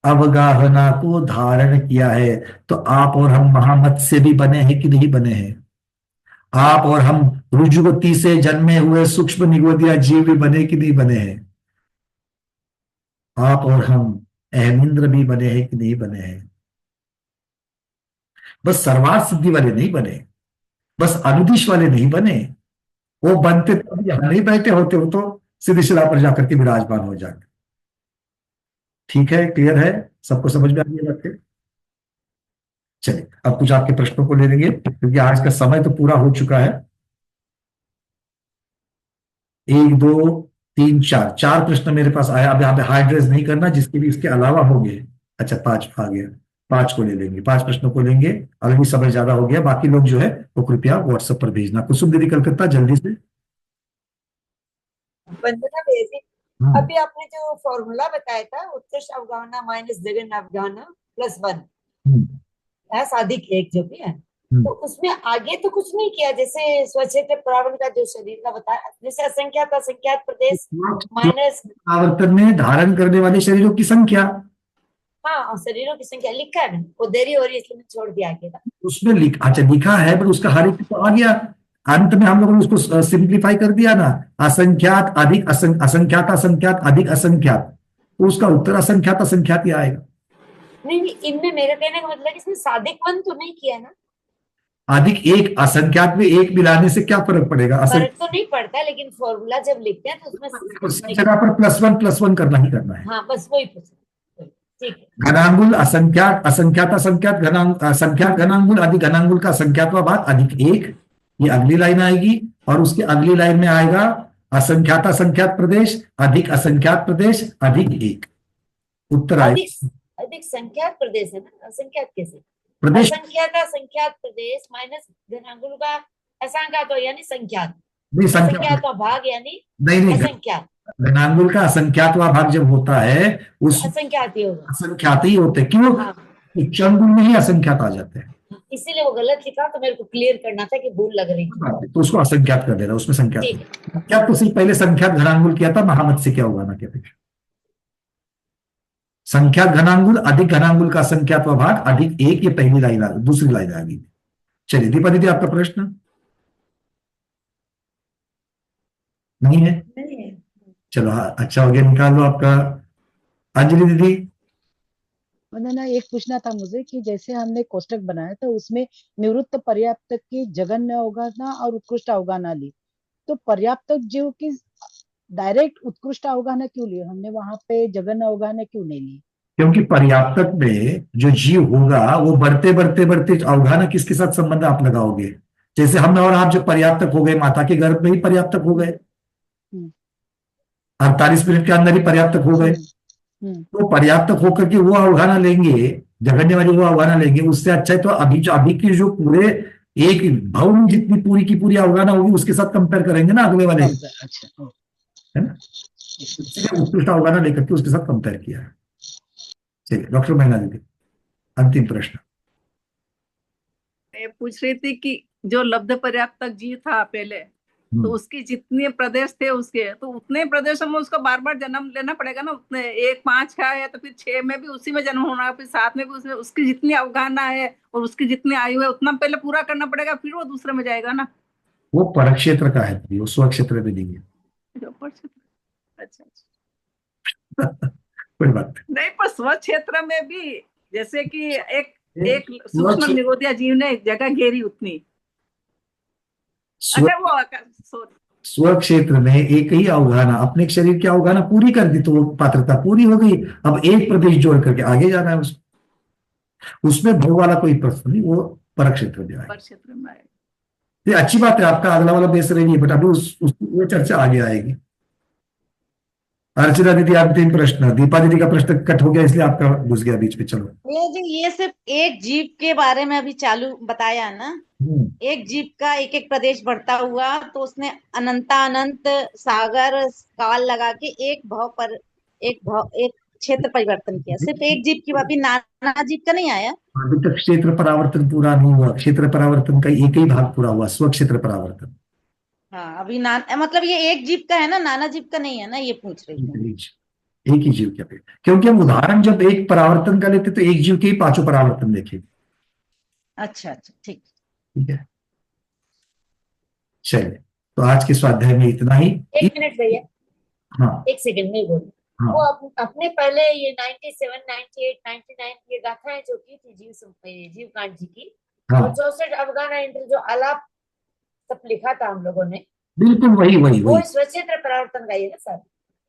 [SPEAKER 1] अवगाहना को धारण किया है। तो आप और हम महामत्स्य भी बने हैं कि नहीं बने हैं? आप और हम रुजुगति से जन्मे हुए सूक्ष्म निगोदिया जीव भी बने कि नहीं बने हैं? आप और हम अहमिंद्र भी बने हैं कि नहीं बने हैं? बस सर्वार्थ सिद्धि वाले नहीं बने, बस अनुदिश वाले नहीं बने। वो बनते तो यहां नहीं बैठे होते, वो तो सीधी शिला पर जाकर के विराजमान हो जाते। ठीक है, क्लियर है? सबको समझ में आ गई बात? चलिए अब कुछ आपके प्रश्नों को ले लेंगे, क्योंकि आज का समय तो पूरा हो चुका है। 1, 2, 3 4 4 प्रश्न मेरे पास आया। अब यहाँ पे हार्ड रेज नहीं करना, जिसके भी इसके अलावा होंगे। अच्छा 5 आ गया, 5 को ले लेंगे, 5 प्रश्नों को लेंगे। अगर भी समय ज्यादा हो गया, बाकी लोग जो है वो कृपया व्हाट्सएप पर भेजना। कुसुम दीदी कलकत्ता जल्दी से।
[SPEAKER 18] वंदना भैया जी,
[SPEAKER 1] हाँ।
[SPEAKER 18] अभी आपने जो फॉर्मूला बताया था, उत्कृष्ट अवगाहना माइनस जघन अवगाहना प्लस 1 साधिक 1 जो भी है, तो उसमें आगे तो कुछ नहीं किया। जैसे स्वक्षेत्र परावर्तन का जो शरीर का बताया, जैसे असंख्यात असंख्यात प्रदेश माइनस,
[SPEAKER 1] आवर्तन में धारण करने वाले शरीरों की संख्या,
[SPEAKER 18] हाँ शरीरों की संख्या लिखा है ना, वो देरी हो रही है इसलिए मैं छोड़ दिया आगे का।
[SPEAKER 1] उसमें अच्छा लिखा है, पर उसका हर एक तो आ गया। अंत में हम लोगों ने उसको सिंप्लीफाई कर दिया ना, असंख्यात अधिक असंख्यात असंख्यात अधिक असंख्यात, तो उसका उत्तर असंख्यात असंख्यात ही आएगा।
[SPEAKER 18] नहीं नहीं, इनमें मेरे कहने का मतलब इसमें साधिक 1 तो नहीं किया ना।
[SPEAKER 1] अधिक 1 असंख्यात में 1 मिलाने से क्या फर्क पड़ेगा?
[SPEAKER 18] फर्क तो नहीं पड़ता, लेकिन फॉर्मूला जब लिखते हैं तो उसमें
[SPEAKER 1] जगह पर +1 करना ही करना है।
[SPEAKER 18] हाँ बस वही पूछा, ठीक है।
[SPEAKER 1] घनांगुल असंख्यात असंख्यात असंख्यात असंख्यात घनांगुल अधिक घनांगुल का संख्यात्वा भाग अधिक 1, ये अगली लाइन आएगी। और उसकी अगली लाइन में आएगा असंख्यात असंख्यात प्रदेश अधिक असंख्यात प्रदेश अधिक 1, उत्तर आएगा।
[SPEAKER 18] अधिक संख्यात प्रदेश है ना, असंख्यात कैसे?
[SPEAKER 1] प्रदेश
[SPEAKER 18] असंख्यात असंख्यात प्रदेश माइनस घनांगुल का असंख्यात यानी संख्यात,
[SPEAKER 1] नहीं,
[SPEAKER 18] असंख्यात भाग यानी
[SPEAKER 1] नहीं
[SPEAKER 18] असंख्यात।
[SPEAKER 1] घनांगुल का असंख्यातवा भाग जब होता है उस
[SPEAKER 18] असंख्यात ही होगा,
[SPEAKER 1] असंख्यात ही होते। क्यों? उच्चांगुल में ही असंख्यात आ जाते हैं,
[SPEAKER 18] इसीलिए वो गलत लिखा, तो मेरे को क्लियर करना था कि भूल लग रही थी।
[SPEAKER 1] तो उसको असंख्यात कर देना, उसमें संख्यात क्या तो सिर्फ पहले संख्यात घनांगुल किया था, महामत से क्या होगा ना क्या अपेक्षा। संख्यात घनांगुल अधिक घनांगुल का संख्यात्वा भाग अधिक 1, ये पहली लाइन दूसरी लाइन आ गई। चलिए दीपा दीदी आपका प्रश्न नहीं है? चलो हाँ, अच्छा हो गया, निकाल लो आपका। अंजलि दीदी।
[SPEAKER 8] वंदना, एक पूछना था मुझे कि जैसे हमने कोष्टक बनाया था उसमें निवृत्त पर्याप्तक की जघन्य अवगाहना और उत्कृष्ट अवगाहना ली, तो पर्याप्तक जीव की डायरेक्ट उत्कृष्ट अवगाहना क्यों ली हमने, वहां पे जघन्य अवगाहना क्यों नहीं ली?
[SPEAKER 1] क्योंकि पर्याप्तक में जो जीव होगा वो बढ़ते बढ़ते बढ़ते, अवगाहना किसके साथ संबंध आप लगाओगे? जैसे हम और आप जब पर्याप्तक हो गए, माता के गर्भ में ही पर्याप्तक हो गए, 48 मिनट के अंदर ही पर्याप्तक हो गए, तो पर्याप्तक होकर के वो अवगाहना लेंगे, जघन्य वाली वो अवगाहना लेंगे। उससे अच्छा है तो अभी की जो पूरे एक भाव में जितनी पूरी की पूरी अवगाहना होगी उसके साथ कंपेयर करेंगे ना अगले वाले, है ना? उत्कृष्ट अवगाहना लेकर के उसके साथ कंपेयर किया है। चलिए डॉक्टर महिला दीदी, अंतिम प्रश्न।
[SPEAKER 7] मैं पूछ रही थी कि जो लब्ध पर्याप्तक जीव था पहले, तो उसकी जितने प्रदेश थे उसके, तो उतने प्रदेशों में उसको बार बार जन्म लेना पड़ेगा ना। उतने 1 5 का है तो फिर 6 में भी उसी में जन्म होना है, फिर 7 में भी उसमें, उसकी जितनी अवगाहना है और उसकी जितनी आयु है उतना पहले पूरा करना पड़ेगा, फिर वो दूसरे में जाएगा ना।
[SPEAKER 1] वो पर क्षेत्र का है, वो स्व क्षेत्र में नहीं है।
[SPEAKER 7] अच्छा
[SPEAKER 1] कोई बात
[SPEAKER 7] नहीं, पर स्व क्षेत्र में भी जैसे कि एक सूक्ष्म निगोदिया जीव ने जगह घेरी उतनी। अच्छा वो
[SPEAKER 1] स्व क्षेत्र में एक ही अवगाहना, अपने शरीर की अवगाहना पूरी कर दी तो वो पात्रता पूरी हो गई। अब एक प्रदेश जोड़ करके आगे जाना है उसमें भोग वाला कोई प्रश्न नहीं, वो पर क्षेत्र में आए। ये अच्छी बात है, आपका अगला वाला बेस रही है, बट अभी वो चर्चा आगे आएगी। अर्चना दीदी अंतिम प्रश्न। दीपा दीदी का प्रश्न कट हो गया इसलिए आपका घुस गया बीच में। चलो
[SPEAKER 12] भैया जी, ये सिर्फ एक जीव के बारे में अभी चालू बताया ना, एक जीव का एक एक प्रदेश बढ़ता हुआ, तो उसने अनंतानंत सागर काल लगा के एक क्षेत्र परिवर्तन किया। सिर्फ एक जीव की, अभी नाना जीव का नहीं आया।
[SPEAKER 1] अभी तक क्षेत्र परावर्तन पूरा नहीं हुआ, क्षेत्र परावर्तन का एक ही भाग पूरा हुआ, स्व क्षेत्र परावर्तन।
[SPEAKER 12] हाँ अभी मतलब ये एक जीव का है ना, नाना जीव का नहीं है ना, ये पूछ रही हूँ।
[SPEAKER 1] एक ही जीव के पे, क्योंकि हम उदाहरण जब एक परावर्तन का लेते तो एक जीव के ही 5 परावर्तन देखे।
[SPEAKER 12] अच्छा ठीक
[SPEAKER 1] है, चलिए तो आज के स्वाध्याय में इतना ही।
[SPEAKER 18] 1 मिनट भैया,
[SPEAKER 1] हाँ
[SPEAKER 18] 1 सेकंड में बोल।
[SPEAKER 1] हाँ।
[SPEAKER 18] वो अपने पहले ये 97, 98, 99 ये गाथाएं जो की थी जीवकांत जी की,
[SPEAKER 1] हाँ।
[SPEAKER 18] और 64 अवगाहना इंद्र जो आलाप सब लिखा था हम लोगों ने,
[SPEAKER 1] बिल्कुल वही
[SPEAKER 18] वो स्वक्षेत्र परावर्तन का ही है ना सर?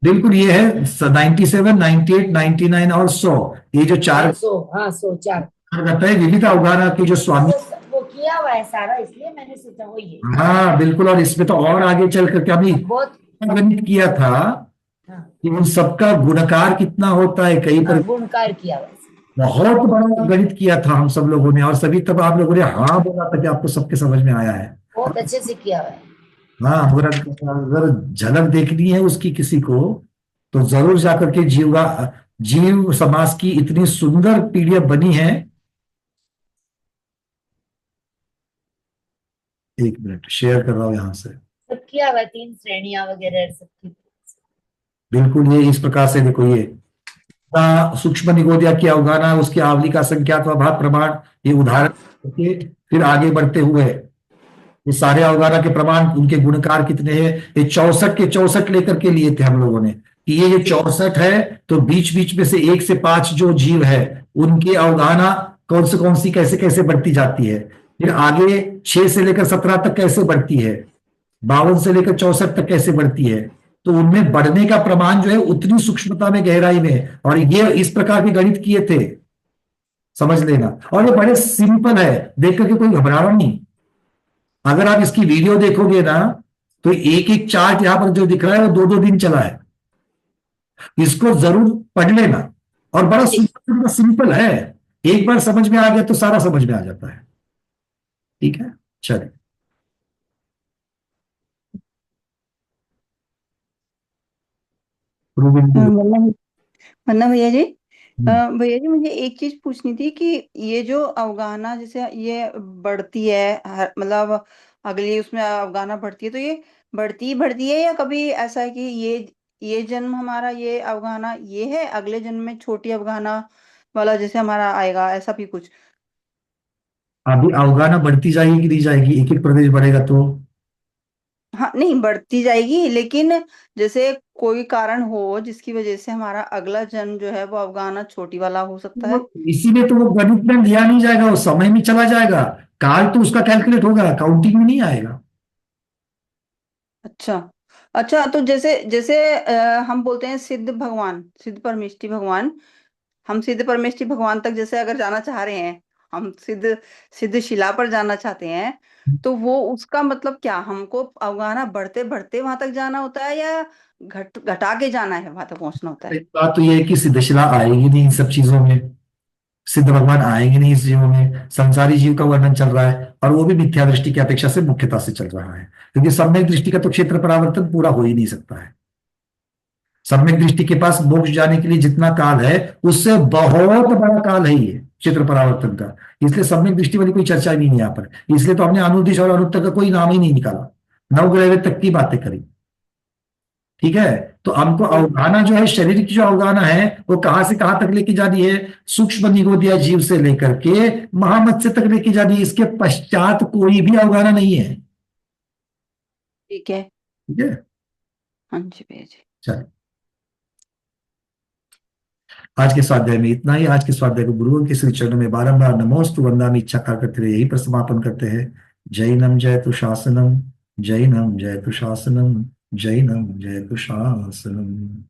[SPEAKER 1] बिल्कुल ये है 97, 98, 99 और 100, ये जो 4
[SPEAKER 18] 100
[SPEAKER 1] विविध अवगाहना की जो स्वामी
[SPEAKER 18] वो किया हुआ है सारा, इसलिए मैंने सोचा वो ये।
[SPEAKER 1] हाँ बिल्कुल, और इसमें तो और आगे चल करके अभी
[SPEAKER 18] बहुत
[SPEAKER 1] गणित किया था कि उन सबका गुणकार कितना होता है, कई पर
[SPEAKER 18] गुणकार किया हुआ है।
[SPEAKER 1] बहुत बड़ा गणित किया था हम सब लोगों ने, और सभी तब आप लोगों ने हाँ बोला था कि आपको सबके समझ में आया है।
[SPEAKER 18] बहुत अच्छे से किया हुआ है।
[SPEAKER 1] हाँ, अगर झलक देखनी है उसकी किसी को तो जरूर जाकर के जीव समाज की इतनी सुंदर पीडीएफ बनी है। एक मिनट शेयर कर रहा हूं यहां से।
[SPEAKER 18] सब किया हुआ है, 3 श्रेणियां वगैरह सब की।
[SPEAKER 1] बिल्कुल, ये इस प्रकार से देखो, ये सूक्ष्म निगोदिया की अवगाहना, उसकी आवली का संख्यात्मक अभाव प्रमाण, ये उदाहरण करके फिर आगे बढ़ते हुए ये सारे अवगाहना के प्रमाण, उनके गुणकार कितने हैं, ये 64 के 64 लेकर के लिए थे हम लोगों ने कि ये 64 है, तो बीच बीच में से 1 से 5 जो जीव है उनकी अवगाहना कौन सी कैसे कैसे बढ़ती जाती है, फिर आगे 6 से लेकर 17 तक कैसे बढ़ती है, 52 से लेकर 64 तक कैसे बढ़ती है, तो उनमें बढ़ने का प्रमाण जो है उतनी सूक्ष्मता में, गहराई में, और ये इस प्रकार के गणित किए थे, समझ लेना। और ये बड़े सिंपल है, देख करके कोई घबराना नहीं। अगर आप इसकी वीडियो देखोगे ना तो एक एक चार्ट यहां पर जो दिख रहा है वो 2-2 दिन चला है, इसको जरूर पढ़ लेना। और बड़ा सिंपल है, एक बार समझ में आ गया तो सारा समझ में आ जाता है। ठीक है, चलिए।
[SPEAKER 19] वन्ना भैया जी, भैया जी मुझे एक चीज पूछनी थी कि ये जो अवगाहना जैसे ये बढ़ती है, मतलब अगली उसमें अवगाहना बढ़ती है, तो ये बढ़ती है या कभी ऐसा है कि ये जन्म हमारा ये अवगाहना ये है, अगले जन्म में छोटी अवगाहना वाला जैसे हमारा आएगा, ऐसा भी कुछ?
[SPEAKER 1] अभी अवगाहना बढ़ती जाएगी कि नहीं जाएगी, एक एक प्रदेश बढ़ेगा तो?
[SPEAKER 19] हाँ नहीं, बढ़ती जाएगी, लेकिन जैसे कोई कारण हो जिसकी वजह से हमारा अगला जन्म जो है वो अवगाहना छोटी वाला हो सकता है।
[SPEAKER 1] इसीलिए तो वो गणित में लिया नहीं जाएगा, वो समय में चला जाएगा, काल तो उसका कैलकुलेट होगा, काउंटिंग में नहीं आएगा।
[SPEAKER 19] अच्छा, तो जैसे हम बोलते हैं सिद्ध परमेष्टि भगवान, हम सिद्ध परमेष्टि भगवान तक जैसे अगर जाना चाह रहे हैं, हम सिद्ध शिला पर जाना चाहते हैं, तो वो उसका मतलब क्या, हमको अवगाहना बढ़ते बढ़ते वहां तक जाना होता है या घटा के जाना है, वहां तक पहुंचना होता है?
[SPEAKER 1] एक बात तो ये है कि सिद्धशिला आएगी नहीं इन सब चीजों में, सिद्ध भगवान आएंगे नहीं इस जीवों में, संसारी जीव का वर्णन चल रहा है, और वो भी मिथ्या दृष्टि की अपेक्षा से मुख्यता से चल रहा है, क्योंकि सम्यक दृष्टि का तो क्षेत्र परावर्तन पूरा हो ही नहीं सकता है। सम्यक दृष्टि के पास मोक्ष जाने के लिए जितना काल है उससे बहुत बड़ा काल है ये क्षेत्र परावर्तन का, इसलिए सम्यक दृष्टि वाली कोई चर्चा नहीं है यहाँ पर। इसलिए तो हमने अनुदिश और अनुत्तर का कोई नाम ही नहीं निकाला, नवग्रह तक की बातें करी। ठीक है, तो हमको अवगाहना जो है, शरीर की जो अवगाहना है वो कहां से कहां तक लेके जानी है, सूक्ष्म निगोदिया जीव से लेकर के महामत्स्य तक लेके जानी है, इसके पश्चात कोई भी अवगाहना नहीं है।
[SPEAKER 19] ठीक है,
[SPEAKER 1] ठीक है,
[SPEAKER 19] हाँ जी भैया जी।
[SPEAKER 1] चलिए, आज के स्वाध्याय में इतना ही। आज के स्वाध्याय को गुरुओं के श्री चरणों में बारंबार नमोस्तु वंदामि इच्छा करते हुए यही पर समापन करते हैं। जैनम जयतु शासनम, जैनम जयतु शासनम, जैनम जयतु शासनम।